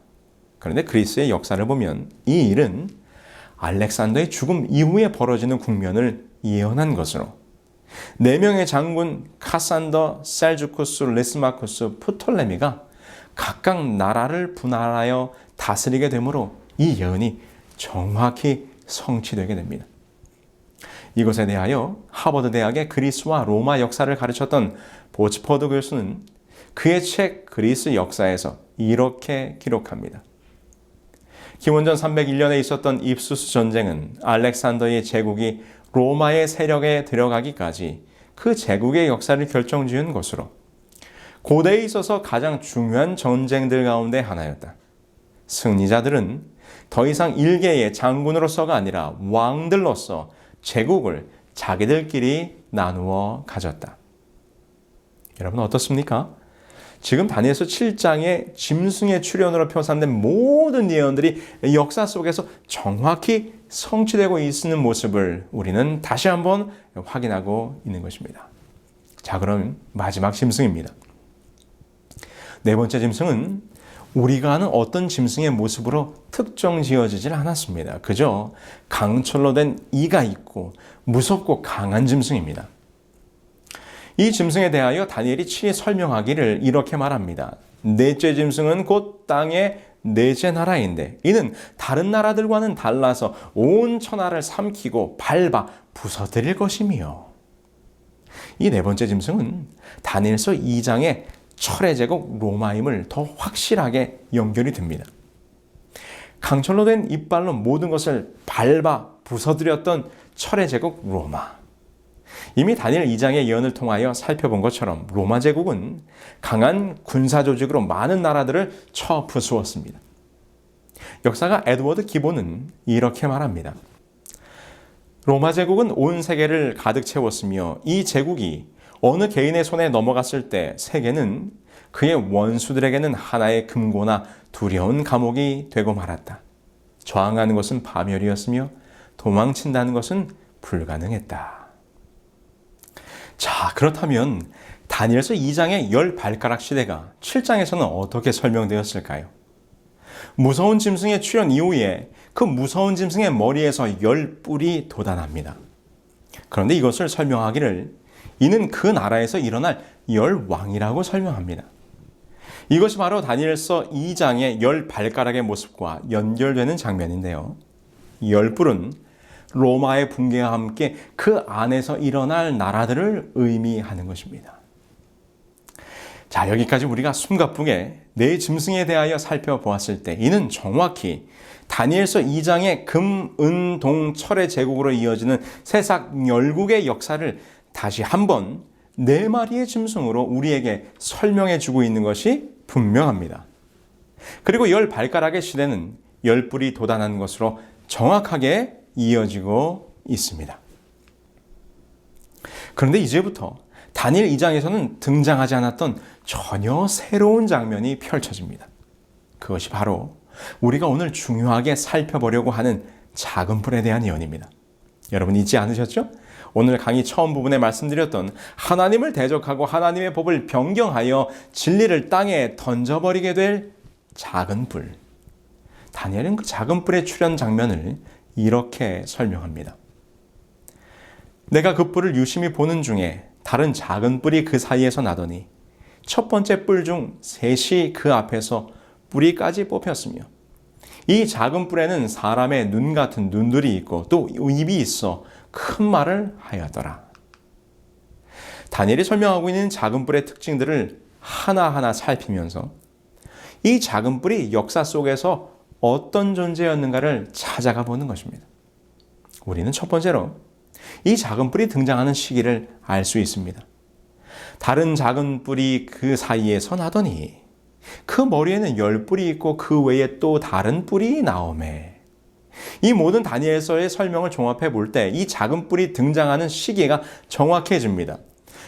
그런데 그리스의 역사를 보면 이 일은 알렉산더의 죽음 이후에 벌어지는 국면을 예언한 것으로 4명의 장군 카산더, 셀주쿠스, 리스마쿠스, 프톨레미가 각각 나라를 분할하여 다스리게 되므로 이 예언이 정확히 성취되게 됩니다. 이것에 대하여 하버드 대학의 그리스와 로마 역사를 가르쳤던 보츠퍼드 교수는 그의 책 그리스 역사에서 이렇게 기록합니다. 기원전 301년에 있었던 입수스 전쟁은 알렉산더의 제국이 로마의 세력에 들어가기까지 그 제국의 역사를 결정지은 것으로 고대에 있어서 가장 중요한 전쟁들 가운데 하나였다. 승리자들은 더 이상 일개의 장군으로서가 아니라 왕들로서 제국을 자기들끼리 나누어 가졌다. 여러분 어떻습니까? 지금 다니엘서 7장의 짐승의 출현으로 표산된 모든 예언들이 역사 속에서 정확히 성취되고 있는 모습을 우리는 다시 한번 확인하고 있는 것입니다. 자, 그럼 마지막 짐승입니다. 네 번째 짐승은 우리가 아는 어떤 짐승의 모습으로 특정 지어지질 않았습니다. 그저 강철로 된 이가 있고 무섭고 강한 짐승입니다. 이 짐승에 대하여 다니엘이 친히 설명하기를 이렇게 말합니다. 넷째 짐승은 곧 땅의 넷째 나라인데 이는 다른 나라들과는 달라서 온 천하를 삼키고 밟아 부서뜨릴 것이며, 이 네 번째 짐승은 다니엘서 2장의 철의 제국 로마임을 더 확실하게 연결이 됩니다. 강철로 된 이빨로 모든 것을 밟아 부서뜨렸던 철의 제국 로마. 이미 다니엘 2장의 예언을 통하여 살펴본 것처럼 로마 제국은 강한 군사 조직으로 많은 나라들을 쳐부수었습니다. 역사가 에드워드 기본은 이렇게 말합니다. 로마 제국은 온 세계를 가득 채웠으며 이 제국이 어느 개인의 손에 넘어갔을 때 세계는 그의 원수들에게는 하나의 금고나 두려운 감옥이 되고 말았다. 저항하는 것은 파멸이었으며 도망친다는 것은 불가능했다. 자, 그렇다면 다니엘서 2장의 10발가락 시대가 7장에서는 어떻게 설명되었을까요? 무서운 짐승의 출현 이후에 그 무서운 짐승의 머리에서 10뿔이 돋아납니다. 그런데 이것을 설명하기를 이는 그 나라에서 일어날 10왕이라고 설명합니다. 이것이 바로 다니엘서 2장의 10발가락의 모습과 연결되는 장면인데요. 10뿔은 로마의 붕괴와 함께 그 안에서 일어날 나라들을 의미하는 것입니다. 자, 여기까지 우리가 숨가쁘게 네 짐승에 대하여 살펴보았을 때 이는 정확히 다니엘서 2장의 금, 은, 동, 철의 제국으로 이어지는 세상 열국의 역사를 다시 한번 네 마리의 짐승으로 우리에게 설명해 주고 있는 것이 분명합니다. 그리고 10발가락의 시대는 10뿔이 돋아난 것으로 정확하게 이어지고 있습니다. 그런데 이제부터 다니엘 2장에서는 등장하지 않았던 전혀 새로운 장면이 펼쳐집니다. 그것이 바로 우리가 오늘 중요하게 살펴보려고 하는 작은 뿔에 대한 예언입니다. 여러분 잊지 않으셨죠? 오늘 강의 처음 부분에 말씀드렸던 하나님을 대적하고 하나님의 법을 변경하여 진리를 땅에 던져버리게 될 작은 뿔. 다니엘은 그 작은 뿔의 출현 장면을 이렇게 설명합니다. 내가 그 뿔을 유심히 보는 중에 다른 작은 뿔이 그 사이에서 나더니 첫 번째 뿔 중 셋이 그 앞에서 뿌리까지 뽑혔으며 이 작은 뿔에는 사람의 눈 같은 눈들이 있고 또 입이 있어 큰 말을 하였더라. 다니엘이 설명하고 있는 작은 뿔의 특징들을 하나하나 살피면서 이 작은 뿔이 역사 속에서 어떤 존재였는가를 찾아가 보는 것입니다. 우리는 첫 번째로 이 작은 뿔이 등장하는 시기를 알 수 있습니다. 다른 작은 뿔이 그 사이에서 나더니 그 머리에는 10뿔이 있고 그 외에 또 다른 뿔이 나오매. 이 모든 다니엘서의 설명을 종합해 볼 때 이 작은 뿔이 등장하는 시기가 정확해집니다.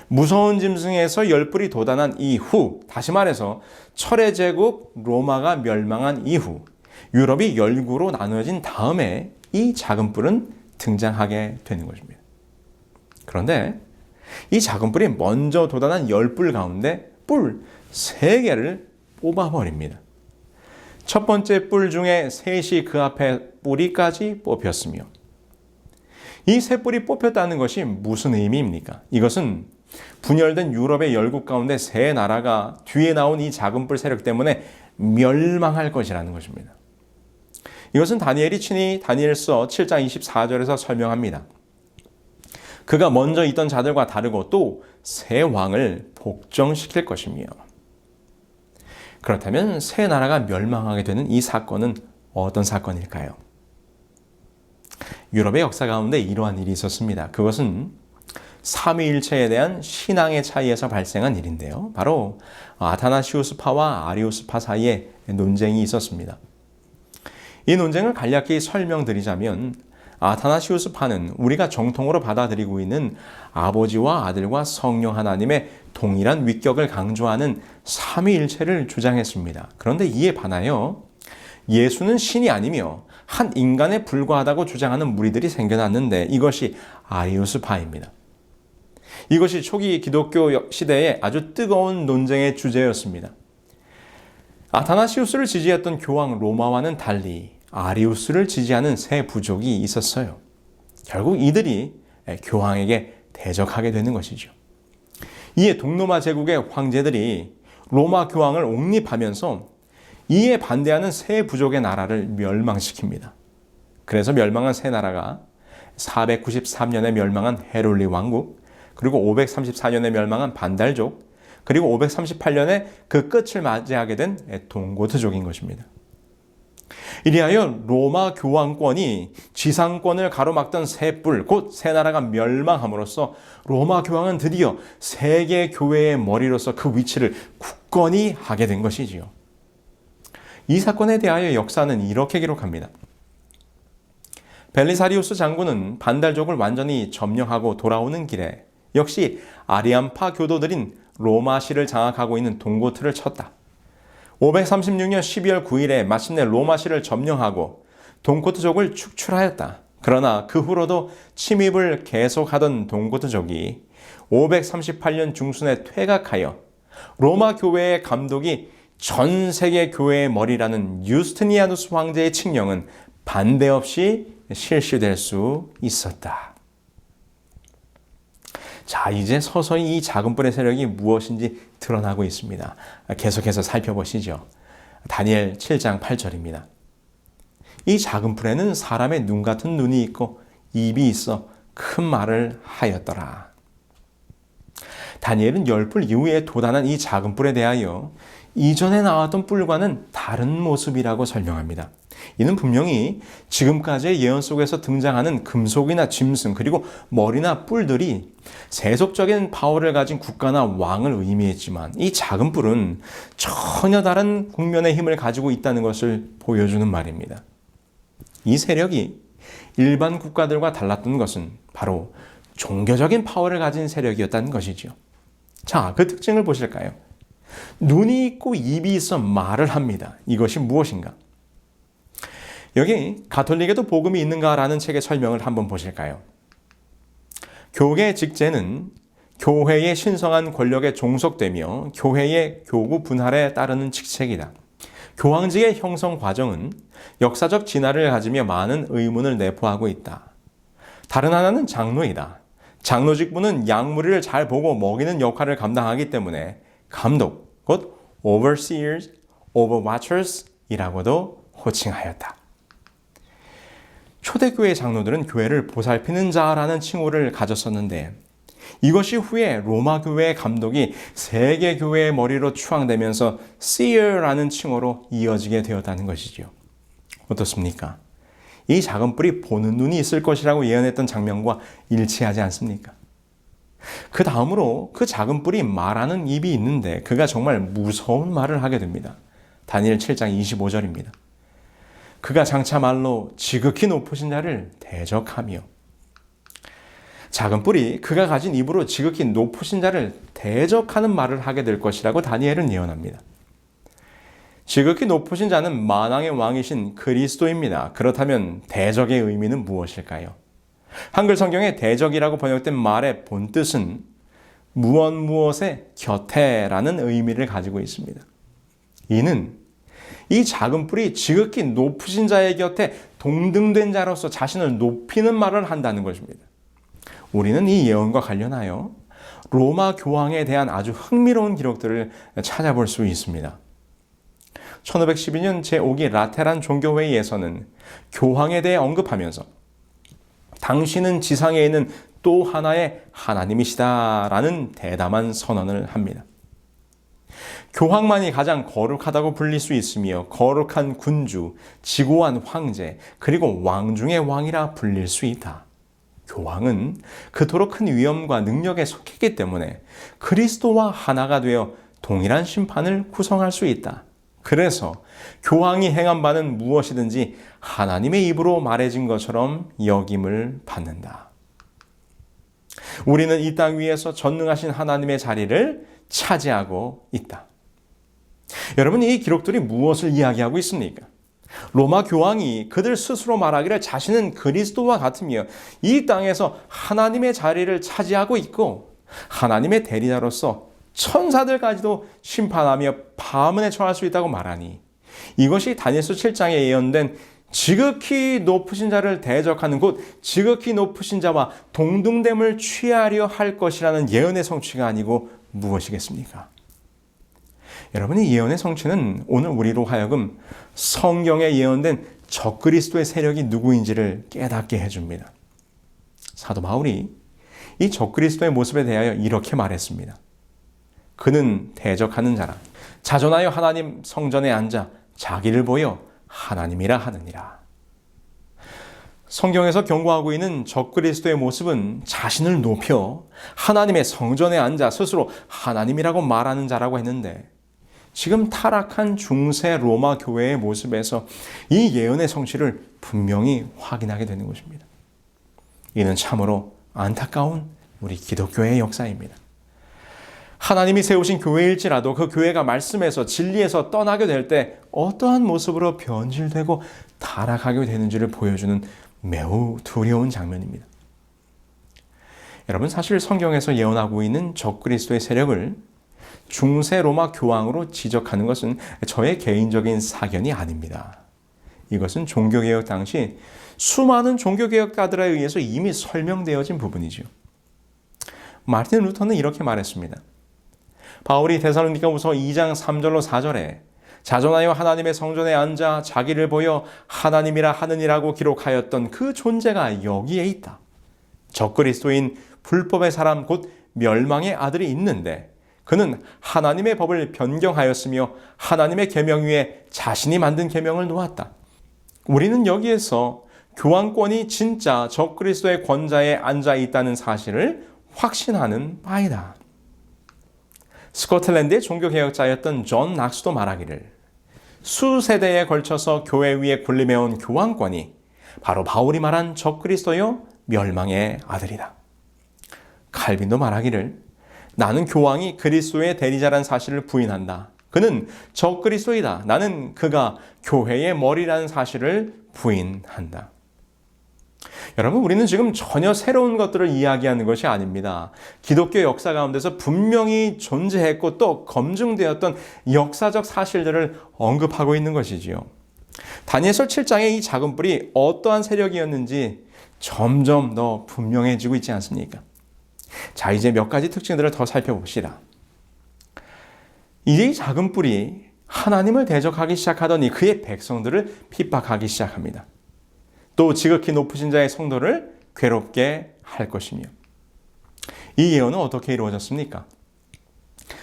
무서운 짐승에서 10뿔이 돋아난 이후, 다시 말해서 철의 제국 로마가 멸망한 이후 유럽이 열구로 나누어진 다음에 이 작은 뿔은 등장하게 되는 것입니다. 그런데 이 작은 뿔이 먼저 돋아난 10뿔 가운데 뿔 3개를 뽑아버립니다. 첫 번째 뿔 중에 셋이 그 앞에 뿌리까지 뽑혔으며 이 세 뿔이 뽑혔다는 것이 무슨 의미입니까? 이것은 분열된 유럽의 열국 가운데 세 나라가 뒤에 나온 이 작은 뿔 세력 때문에 멸망할 것이라는 것입니다. 이것은 다니엘이 친히 다니엘서 7장 24절에서 설명합니다. 그가 먼저 있던 자들과 다르고 또 새 왕을 복종시킬 것이며. 그렇다면 새 나라가 멸망하게 되는 이 사건은 어떤 사건일까요? 유럽의 역사 가운데 이러한 일이 있었습니다. 그것은 삼위일체에 대한 신앙의 차이에서 발생한 일인데요. 바로 아타나시우스파와 아리우스파 사이에 논쟁이 있었습니다. 이 논쟁을 간략히 설명드리자면 아타나시우스파는 우리가 정통으로 받아들이고 있는 아버지와 아들과 성령 하나님의 동일한 위격을 강조하는 삼위일체를 주장했습니다. 그런데 이에 반하여 예수는 신이 아니며 한 인간에 불과하다고 주장하는 무리들이 생겨났는데 이것이 아리우스파입니다. 이것이 초기 기독교 시대에 아주 뜨거운 논쟁의 주제였습니다. 아타나시우스를 지지했던 교황 로마와는 달리 아리우스를 지지하는 세 부족이 있었어요. 결국 이들이 교황에게 대적하게 되는 것이죠. 이에 동로마 제국의 황제들이 로마 교황을 옹립하면서 이에 반대하는 세 부족의 나라를 멸망시킵니다. 그래서 멸망한 세 나라가 493년에 멸망한 헤룰리 왕국, 그리고 534년에 멸망한 반달족, 그리고 538년에 그 끝을 맞이하게 된 동고트족인 것입니다. 이리하여 로마 교황권이 지상권을 가로막던 세 뿔, 곧 세 나라가 멸망함으로써 로마 교황은 드디어 세계 교회의 머리로서 그 위치를 굳건히 하게 된 것이지요. 이 사건에 대하여 역사는 이렇게 기록합니다. 벨리사리우스 장군은 반달족을 완전히 점령하고 돌아오는 길에 역시 아리안파 교도들인 로마시를 장악하고 있는 동고트를 쳤다. 536년 12월 9일에 마침내 로마시를 점령하고 동고트족을 축출하였다. 그러나 그 후로도 침입을 계속하던 동고트족이 538년 중순에 퇴각하여 로마 교회의 감독이 전 세계 교회의 머리라는 유스티니아누스 황제의 칙령은 반대 없이 실시될 수 있었다. 자, 이제 서서히 이 작은 뿔의 세력이 무엇인지 드러나고 있습니다. 계속해서 살펴보시죠. 다니엘 7장 8절입니다. 이 작은 뿔에는 사람의 눈 같은 눈이 있고 입이 있어 큰 말을 하였더라. 다니엘은 10뿔 이후에 돋아난 이 작은 뿔에 대하여 이전에 나왔던 뿔과는 다른 모습이라고 설명합니다. 이는 분명히 지금까지의 예언 속에서 등장하는 금속이나 짐승 그리고 머리나 뿔들이 세속적인 파워를 가진 국가나 왕을 의미했지만 이 작은 뿔은 전혀 다른 국면의 힘을 가지고 있다는 것을 보여주는 말입니다. 이 세력이 일반 국가들과 달랐던 것은 바로 종교적인 파워를 가진 세력이었다는 것이죠. 자, 그 특징을 보실까요? 눈이 있고 입이 있어 말을 합니다. 이것이 무엇인가? 여기 가톨릭에도 복음이 있는가라는 책의 설명을 한번 보실까요? 교계 직제는 교회의 신성한 권력에 종속되며 교회의 교구 분할에 따르는 직책이다. 교황직의 형성 과정은 역사적 진화를 가지며 많은 의문을 내포하고 있다. 다른 하나는 장로이다. 장로 직분은 양무리를 잘 보고 먹이는 역할을 감당하기 때문에 감독, 곧 overseers, overwatchers 이라고도 호칭하였다. 초대교회 장로들은 교회를 보살피는 자라는 칭호를 가졌었는데 이것이 후에 로마 교회의 감독이 세계 교회의 머리로 추앙되면서 seer라는 칭호로 이어지게 되었다는 것이죠. 어떻습니까? 이 작은 뿔이 보는 눈이 있을 것이라고 예언했던 장면과 일치하지 않습니까? 그 다음으로 그 작은 뿔이 말하는 입이 있는데 그가 정말 무서운 말을 하게 됩니다. 다니엘 7장 25절입니다. 그가 장차 말로 지극히 높으신 자를 대적하며 작은 뿔이 그가 가진 입으로 지극히 높으신 자를 대적하는 말을 하게 될 것이라고 다니엘은 예언합니다. 지극히 높으신 자는 만왕의 왕이신 그리스도입니다. 그렇다면 대적의 의미는 무엇일까요? 한글 성경에 대적이라고 번역된 말의 본뜻은 무엇의 곁에라는 의미를 가지고 있습니다. 이는 이 작은 뿔이 지극히 높으신 자의 곁에 동등된 자로서 자신을 높이는 말을 한다는 것입니다. 우리는 이 예언과 관련하여 로마 교황에 대한 아주 흥미로운 기록들을 찾아볼 수 있습니다. 1512년 제5기 라테란 종교회의에서는 교황에 대해 언급하면서 당신은 지상에 있는 또 하나의 하나님이시다라는 대담한 선언을 합니다. 교황만이 가장 거룩하다고 불릴 수 있으며 거룩한 군주, 지고한 황제, 그리고 왕 중의 왕이라 불릴 수 있다. 교황은 그토록 큰 위엄과 능력에 속했기 때문에 그리스도와 하나가 되어 동일한 심판을 구성할 수 있다. 그래서 교황이 행한 바는 무엇이든지 하나님의 입으로 말해진 것처럼 여김을 받는다. 우리는 이 땅 위에서 전능하신 하나님의 자리를 차지하고 있다. 여러분, 이 기록들이 무엇을 이야기하고 있습니까? 로마 교황이 그들 스스로 말하기를 자신은 그리스도와 같으며 이 땅에서 하나님의 자리를 차지하고 있고 하나님의 대리자로서 천사들까지도 심판하며 파문에 처할 수 있다고 말하니 이것이 다니엘서 7장에 예언된 지극히 높으신 자를 대적하는 곧 지극히 높으신 자와 동등됨을 취하려 할 것이라는 예언의 성취가 아니고 무엇이겠습니까? 여러분, 이 예언의 성취는 오늘 우리로 하여금 성경에 예언된 적그리스도의 세력이 누구인지를 깨닫게 해줍니다. 사도 바울이 이 적그리스도의 모습에 대하여 이렇게 말했습니다. 그는 대적하는 자라 자존하여 하나님 성전에 앉아 자기를 보여 하나님이라 하느니라. 성경에서 경고하고 있는 적그리스도의 모습은 자신을 높여 하나님의 성전에 앉아 스스로 하나님이라고 말하는 자라고 했는데, 지금 타락한 중세 로마 교회의 모습에서 이 예언의 성취를 분명히 확인하게 되는 것입니다. 이는 참으로 안타까운 우리 기독교의 역사입니다. 하나님이 세우신 교회일지라도 그 교회가 말씀에서 진리에서 떠나게 될 때 어떠한 모습으로 변질되고 타락하게 되는지를 보여주는 매우 두려운 장면입니다. 여러분, 사실 성경에서 예언하고 있는 적그리스도의 세력을 중세 로마 교황으로 지적하는 것은 저의 개인적인 사견이 아닙니다. 이것은 종교개혁 당시 수많은 종교개혁가들에 의해서 이미 설명되어진 부분이죠. 마르틴 루터는 이렇게 말했습니다. 바울이 데살로니가후서 2장 3절로 4절에 자존하여 하나님의 성전에 앉아 자기를 보여 하나님이라 하느니라고 기록하였던 그 존재가 여기에 있다. 적그리스도인 불법의 사람 곧 멸망의 아들이 있는데 그는 하나님의 법을 변경하였으며 하나님의 계명 위에 자신이 만든 계명을 놓았다. 우리는 여기에서 교황권이 진짜 적그리스도의 권좌에 앉아 있다는 사실을 확신하는 바이다. 스코틀랜드의 종교개혁자였던 존 낙스도 말하기를 수세대에 걸쳐서 교회 위에 군림해온 교황권이 바로 바울이 말한 적그리스도요 멸망의 아들이다. 칼빈도 말하기를 나는 교황이 그리스도의 대리자라는 사실을 부인한다. 그는 적그리스도이다. 나는 그가 교회의 머리라는 사실을 부인한다. 여러분, 우리는 지금 전혀 새로운 것들을 이야기하는 것이 아닙니다. 기독교 역사 가운데서 분명히 존재했고 또 검증되었던 역사적 사실들을 언급하고 있는 것이지요. 다니엘서 7장의 이 작은 뿔이 어떠한 세력이었는지 점점 더 분명해지고 있지 않습니까? 자, 이제 몇 가지 특징들을 더 살펴봅시다. 이제 이 작은 뿔이 하나님을 대적하기 시작하더니 그의 백성들을 핍박하기 시작합니다. 또 지극히 높으신 자의 성도를 괴롭게 할 것이며, 이 예언은 어떻게 이루어졌습니까?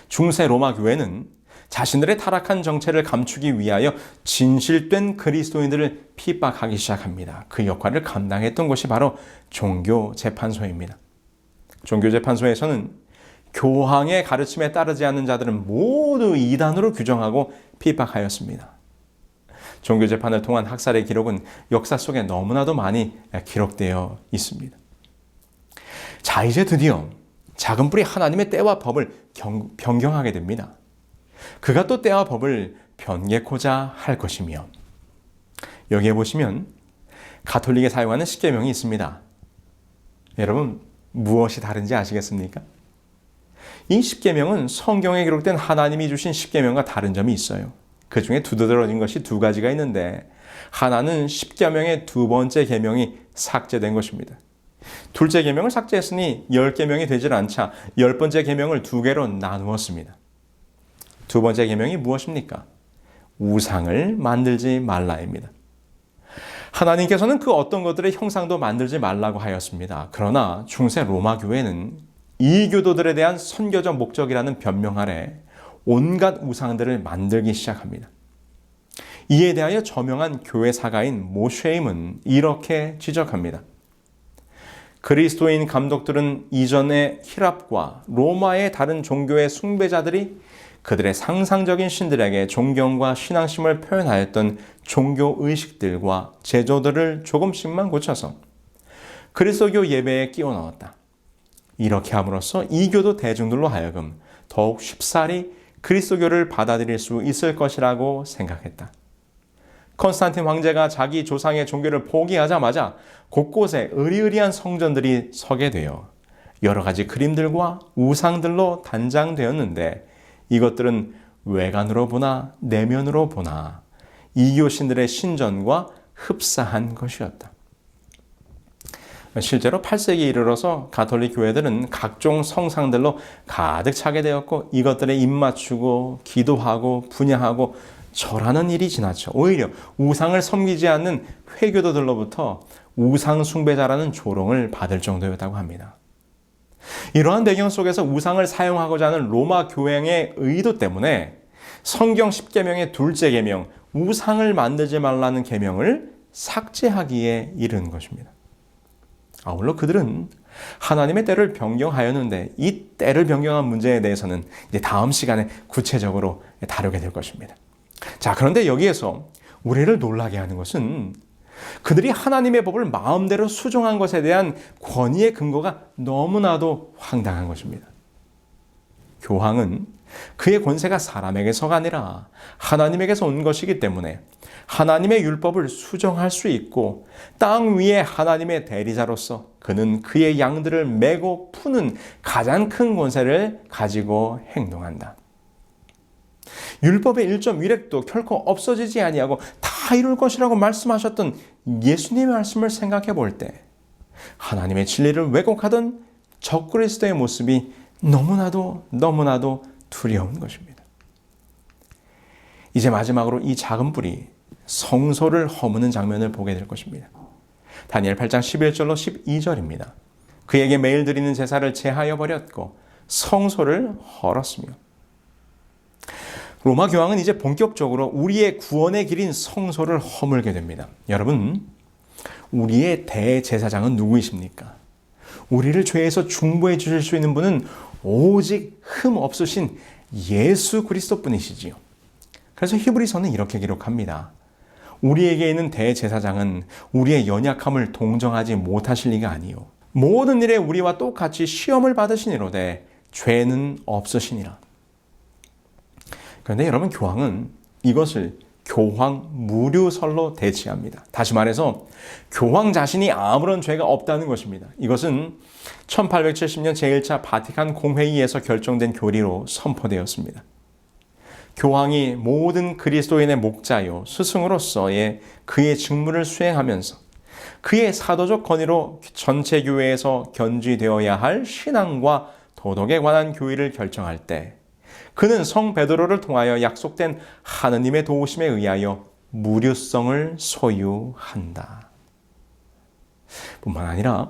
중세 로마 교회는 자신들의 타락한 정체를 감추기 위하여 진실된 그리스도인들을 핍박하기 시작합니다. 그 역할을 감당했던 것이 바로 종교재판소입니다. 종교재판소에서는 교황의 가르침에 따르지 않는 자들은 모두 이단으로 규정하고 핍박하였습니다. 종교재판을 통한 학살의 기록은 역사 속에 너무나도 많이 기록되어 있습니다. 자, 이제 드디어 작은 뿔이 하나님의 때와 법을 변경하게 됩니다. 그가 또 때와 법을 변개코자 할 것이며, 여기에 보시면 가톨릭에 사용하는 십계명이 있습니다. 여러분, 무엇이 다른지 아시겠습니까? 이 십계명은 성경에 기록된 하나님이 주신 십계명과 다른 점이 있어요. 그 중에 두드러진 것이 두 가지가 있는데, 하나는 십계명의 두 번째 계명이 삭제된 것입니다. 둘째 계명을 삭제했으니 10계명이 되질 않자 10번째 계명을 두 개로 나누었습니다. 두 번째 계명이 무엇입니까? 우상을 만들지 말라입니다. 하나님께서는 그 어떤 것들의 형상도 만들지 말라고 하였습니다. 그러나 중세 로마 교회는 이교도들에 대한 선교적 목적이라는 변명 아래 온갖 우상들을 만들기 시작합니다. 이에 대하여 저명한 교회 사가인 모쉐임은 이렇게 지적합니다. 그리스도인 감독들은 이전의 히랍과 로마의 다른 종교의 숭배자들이 그들의 상상적인 신들에게 존경과 신앙심을 표현하였던 종교 의식들과 제도들을 조금씩만 고쳐서 그리스도교 예배에 끼워 넣었다. 이렇게 함으로써 이교도 대중들로 하여금 더욱 쉽사리 그리스도교를 받아들일 수 있을 것이라고 생각했다. 콘스탄틴 황제가 자기 조상의 종교를 포기하자마자 곳곳에 으리으리한 성전들이 서게 되어 여러 가지 그림들과 우상들로 단장되었는데 이것들은 외관으로 보나 내면으로 보나 이교신들의 신전과 흡사한 것이었다. 실제로 8세기에 이르러서 가톨릭 교회들은 각종 성상들로 가득 차게 되었고 이것들에 입맞추고 기도하고 분향하고 절하는 일이 지나쳐 오히려 우상을 섬기지 않는 회교도들로부터 우상 숭배자라는 조롱을 받을 정도였다고 합니다. 이러한 배경 속에서 우상을 사용하고자 하는 로마 교행의 의도 때문에 성경 10계명의 둘째 계명 우상을 만들지 말라는 계명을 삭제하기에 이른 것입니다. 아울러 그들은 하나님의 때를 변경하였는데 이 때를 변경한 문제에 대해서는 이제 다음 시간에 구체적으로 다루게 될 것입니다. 자, 그런데 여기에서 우리를 놀라게 하는 것은 그들이 하나님의 법을 마음대로 수정한 것에 대한 권위의 근거가 너무나도 황당한 것입니다. 교황은 그의 권세가 사람에게서가 아니라 하나님에게서 온 것이기 때문에 하나님의 율법을 수정할 수 있고 땅 위에 하나님의 대리자로서 그는 그의 양들을 메고 푸는 가장 큰 권세를 가지고 행동한다. 율법의 1.1획도 결코 없어지지 아니하고 다 이룰 것이라고 말씀하셨던 예수님의 말씀을 생각해 볼 때 하나님의 진리를 왜곡하던 적그리스도의 모습이 너무나도 두려운 것입니다. 이제 마지막으로 이 작은 뿔이 성소를 허무는 장면을 보게 될 것입니다. 다니엘 8장 11절로 12절입니다. 그에게 매일 드리는 제사를 제하여 버렸고 성소를 헐었으며 로마 교황은 이제 본격적으로 우리의 구원의 길인 성소를 허물게 됩니다. 여러분, 우리의 대제사장은 누구이십니까? 우리를 죄에서 중보해 주실 수 있는 분은 오직 흠 없으신 예수 그리스도뿐이시지요. 그래서 히브리서는 이렇게 기록합니다. 우리에게 있는 대제사장은 우리의 연약함을 동정하지 못하실 리가 아니요 모든 일에 우리와 똑같이 시험을 받으시니로되 죄는 없으시니라. 그런데 여러분, 교황은 이것을 교황 무류설로 대치합니다. 다시 말해서 교황 자신이 아무런 죄가 없다는 것입니다. 이것은 1870년 제1차 바티칸 공회의에서 결정된 교리로 선포되었습니다. 교황이 모든 그리스도인의 목자요 스승으로서의 그의 직무를 수행하면서 그의 사도적 권위로 전체 교회에서 견지되어야 할 신앙과 도덕에 관한 교의를 결정할 때 그는 성 베드로를 통하여 약속된 하느님의 도우심에 의하여 무류성을 소유한다. 뿐만 아니라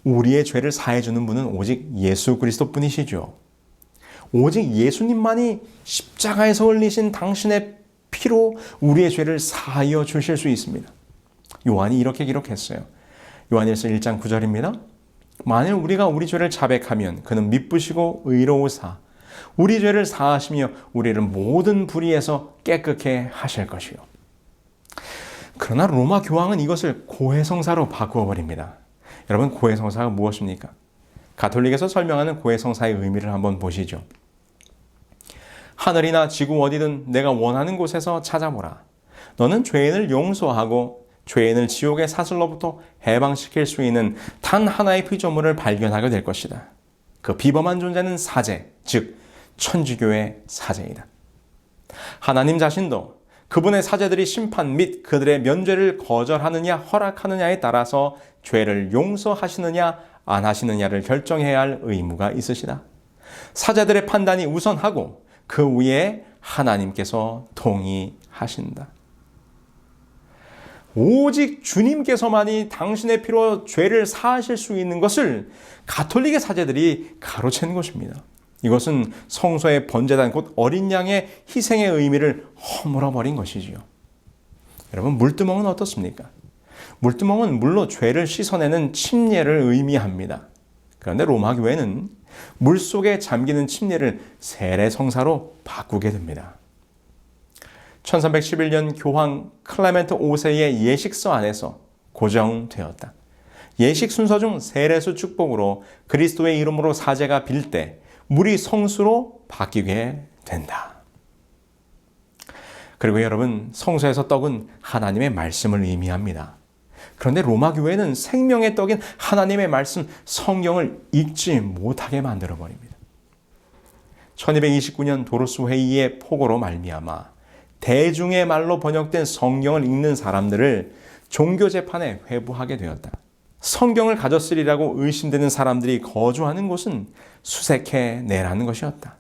우리의 죄를 사해 주는 분은 오직 예수 그리스도뿐이시죠. 오직 예수님만이 십자가에서 흘리신 당신의 피로 우리의 죄를 사하여 주실 수 있습니다. 요한이 이렇게 기록했어요. 요한일서 1장 9절입니다. 만일 우리가 우리 죄를 자백하면 그는 미쁘시고 의로우사 우리 죄를 사하시며 우리를 모든 불의에서 깨끗게 하실 것이요. 그러나 로마 교황은 이것을 고해성사로 바꾸어 버립니다. 여러분, 고해성사가 무엇입니까? 가톨릭에서 설명하는 고해성사의 의미를 한번 보시죠. 하늘이나 지구 어디든 내가 원하는 곳에서 찾아보라. 너는 죄인을 용서하고 죄인을 지옥의 사슬로부터 해방시킬 수 있는 단 하나의 피조물을 발견하게 될 것이다. 그 비범한 존재는 사제, 즉 천주교의 사제이다. 하나님 자신도 그분의 사제들이 심판 및 그들의 면죄를 거절하느냐 허락하느냐에 따라서 죄를 용서하시느냐 안 하시느냐를 결정해야 할 의무가 있으시다. 사제들의 판단이 우선하고 그 위에 하나님께서 동의하신다. 오직 주님께서만이 당신의 피로 죄를 사하실 수 있는 것을 가톨릭의 사제들이 가로챈 것입니다. 이것은 성소의 번제단 곧 어린 양의 희생의 의미를 허물어버린 것이지요. 여러분, 물두멍은 어떻습니까? 물두멍은 물로 죄를 씻어내는 침례를 의미합니다. 그런데 로마 교회는 물속에 잠기는 침례를 세례성사로 바꾸게 됩니다. 1311년 교황 클레멘트 5세의 예식서 안에서 고정되었다. 예식 순서 중 세례수 축복으로 그리스도의 이름으로 사제가 빌 때 물이 성수로 바뀌게 된다. 그리고 여러분, 성소에서 떡은 하나님의 말씀을 의미합니다. 그런데 로마 교회는 생명의 떡인 하나님의 말씀 성경을 읽지 못하게 만들어버립니다. 1229년 도로스 회의의 포고로 말미암아 대중의 말로 번역된 성경을 읽는 사람들을 종교 재판에 회부하게 되었다. 성경을 가졌으리라고 의심되는 사람들이 거주하는 곳은 수색해 내라는 것이었다.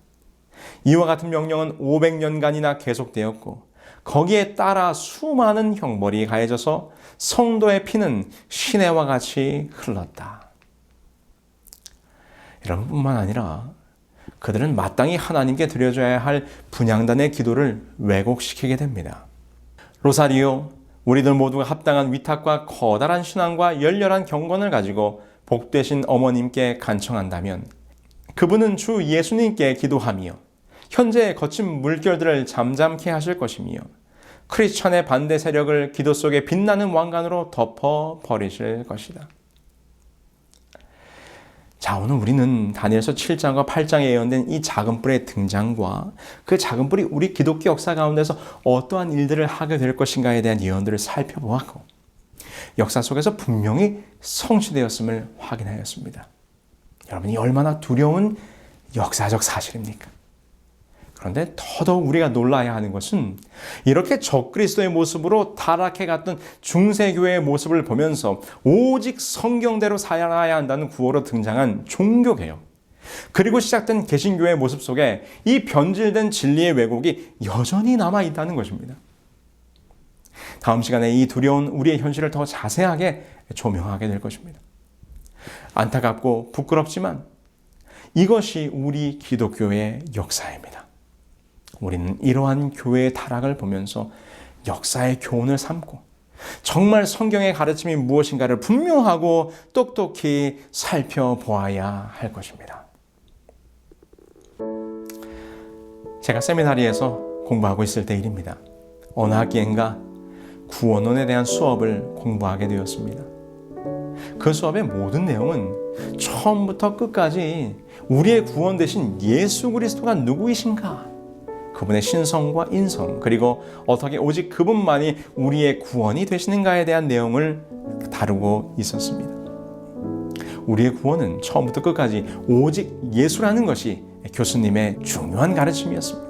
이와 같은 명령은 500년간이나 계속되었고 거기에 따라 수많은 형벌이 가해져서 성도의 피는 시내와 같이 흘렀다. 이런 뿐만 아니라 그들은 마땅히 하나님께 드려줘야 할 분향단의 기도를 왜곡시키게 됩니다. 로사리오, 우리들 모두가 합당한 위탁과 커다란 신앙과 열렬한 경건을 가지고 복되신 어머님께 간청한다면 그분은 주 예수님께 기도하며 현재 거친 물결들을 잠잠케 하실 것이며 크리스천의 반대 세력을 기도 속에 빛나는 왕관으로 덮어버리실 것이다. 자, 오늘 우리는 다니엘서 7장과 8장에 예언된 이 작은 뿔의 등장과 그 작은 뿔이 우리 기독교 역사 가운데서 어떠한 일들을 하게 될 것인가에 대한 예언들을 살펴보았고 역사 속에서 분명히 성취되었음을 확인하였습니다. 여러분이 얼마나 두려운 역사적 사실입니까? 그런데 더더욱 우리가 놀라야 하는 것은 이렇게 적그리스도의 모습으로 타락해갔던 중세교회의 모습을 보면서 오직 성경대로 살아야 한다는 구호로 등장한 종교개혁, 그리고 시작된 개신교회의 모습 속에 이 변질된 진리의 왜곡이 여전히 남아있다는 것입니다. 다음 시간에 이 두려운 우리의 현실을 더 자세하게 조명하게 될 것입니다. 안타깝고 부끄럽지만 이것이 우리 기독교의 역사입니다. 우리는 이러한 교회의 타락을 보면서 역사의 교훈을 삼고 정말 성경의 가르침이 무엇인가를 분명하고 똑똑히 살펴보아야 할 것입니다. 제가 세미나리에서 공부하고 있을 때 일입니다. 어느 학기인가 구원론에 대한 수업을 공부하게 되었습니다. 그 수업의 모든 내용은 처음부터 끝까지 우리의 구원 되신 예수 그리스도가 누구이신가, 그분의 신성과 인성, 그리고 어떻게 오직 그분만이 우리의 구원이 되시는가에 대한 내용을 다루고 있었습니다. 우리의 구원은 처음부터 끝까지 오직 예수라는 것이 교수님의 중요한 가르침이었습니다.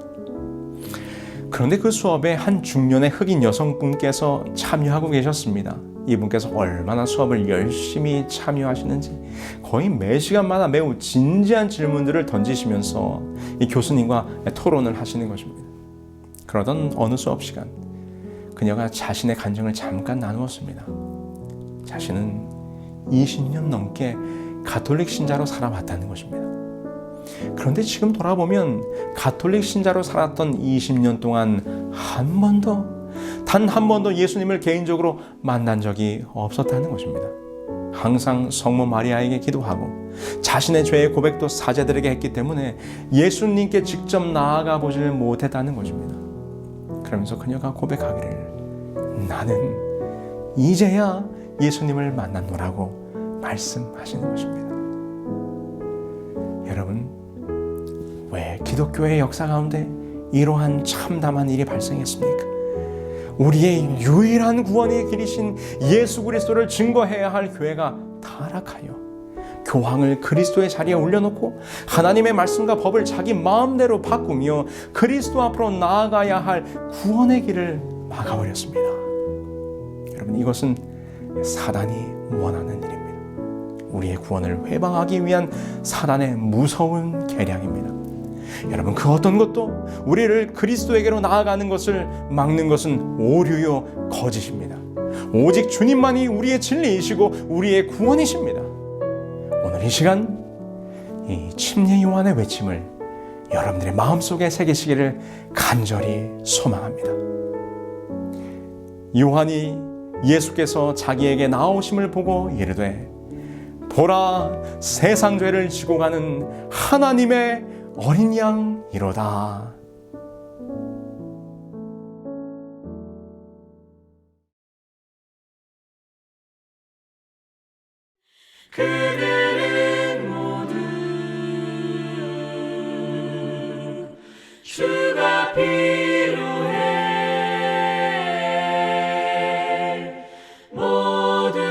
그런데 그 수업에 한 중년의 흑인 여성분께서 참여하고 계셨습니다. 이분께서 얼마나 수업을 열심히 참여하시는지 거의 매 시간마다 매우 진지한 질문들을 던지시면서 이 교수님과 토론을 하시는 것입니다. 그러던 어느 수업 시간 그녀가 자신의 간증을 잠깐 나누었습니다. 자신은 20년 넘게 가톨릭 신자로 살아왔다는 것입니다. 그런데 지금 돌아보면 가톨릭 신자로 살았던 20년 동안 단 한 번도 예수님을 개인적으로 만난 적이 없었다는 것입니다. 항상 성모 마리아에게 기도하고 자신의 죄의 고백도 사제들에게 했기 때문에 예수님께 직접 나아가 보지를 못했다는 것입니다. 그러면서 그녀가 고백하기를 나는 이제야 예수님을 만났노라고 말씀하시는 것입니다. 여러분, 왜 기독교의 역사 가운데 이러한 참담한 일이 발생했습니까? 우리의 유일한 구원의 길이신 예수 그리스도를 증거해야 할 교회가 타락하여 교황을 그리스도의 자리에 올려놓고 하나님의 말씀과 법을 자기 마음대로 바꾸며 그리스도 앞으로 나아가야 할 구원의 길을 막아버렸습니다. 여러분, 이것은 사단이 원하는 일입니다. 우리의 구원을 회방하기 위한 사단의 무서운 계략입니다. 여러분, 그 어떤 것도 우리를 그리스도에게로 나아가는 것을 막는 것은 오류요 거짓입니다. 오직 주님만이 우리의 진리이시고 우리의 구원이십니다. 오늘 이 시간 이 침례 요한의 외침을 여러분들의 마음속에 새기시기를 간절히 소망합니다. 요한이 예수께서 자기에게 나오심을 보고 이르되 보라, 세상 죄를 지고 가는 하나님의 어린 양이로다. 그들은 모두 주가 필요해. 모두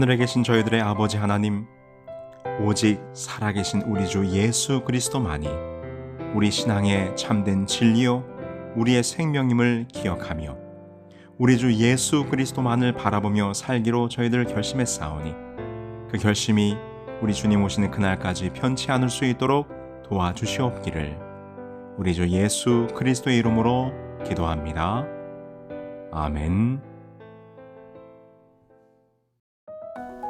하늘에 계신 저희들의 아버지 하나님, 오직 살아계신 우리 주 예수 그리스도만이 우리 신앙의 참된 진리요 우리의 생명임을 기억하며 우리 주 예수 그리스도만을 바라보며 살기로 저희들 결심했사오니 그 결심이 우리 주님 오시는 그날까지 편치 않을 수 있도록 도와주시옵기를 우리 주 예수 그리스도의 이름으로 기도합니다. 아멘.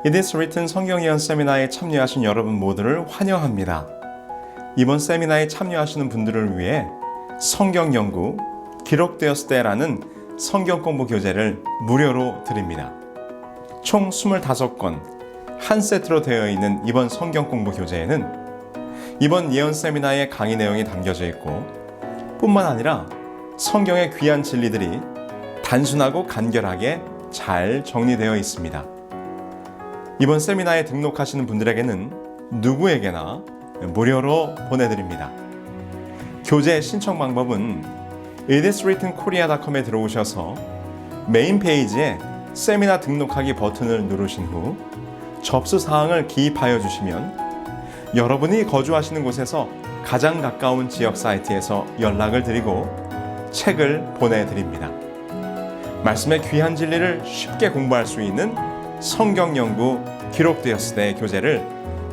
It is written 성경 예언 세미나에 참여하신 여러분 모두를 환영합니다. 이번 세미나에 참여하시는 분들을 위해 성경 연구 기록되었을 때라는 성경 공부 교재를 무료로 드립니다. 총 25권 한 세트로 되어 있는 이번 성경 공부 교재에는 이번 예언 세미나의 강의 내용이 담겨져 있고 뿐만 아니라 성경의 귀한 진리들이 단순하고 간결하게 잘 정리되어 있습니다. 이번 세미나에 등록하시는 분들에게는 누구에게나 무료로 보내드립니다. 교재 신청 방법은 itiswrittenkorea.com에 들어오셔서 메인 페이지에 세미나 등록하기 버튼을 누르신 후 접수 사항을 기입하여 주시면 여러분이 거주하시는 곳에서 가장 가까운 지역 사이트에서 연락을 드리고 책을 보내드립니다. 말씀의 귀한 진리를 쉽게 공부할 수 있는 성경 연구 기록되었을 때 교재를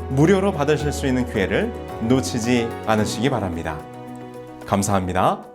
무료로 받으실 수 있는 기회를 놓치지 않으시기 바랍니다. 감사합니다.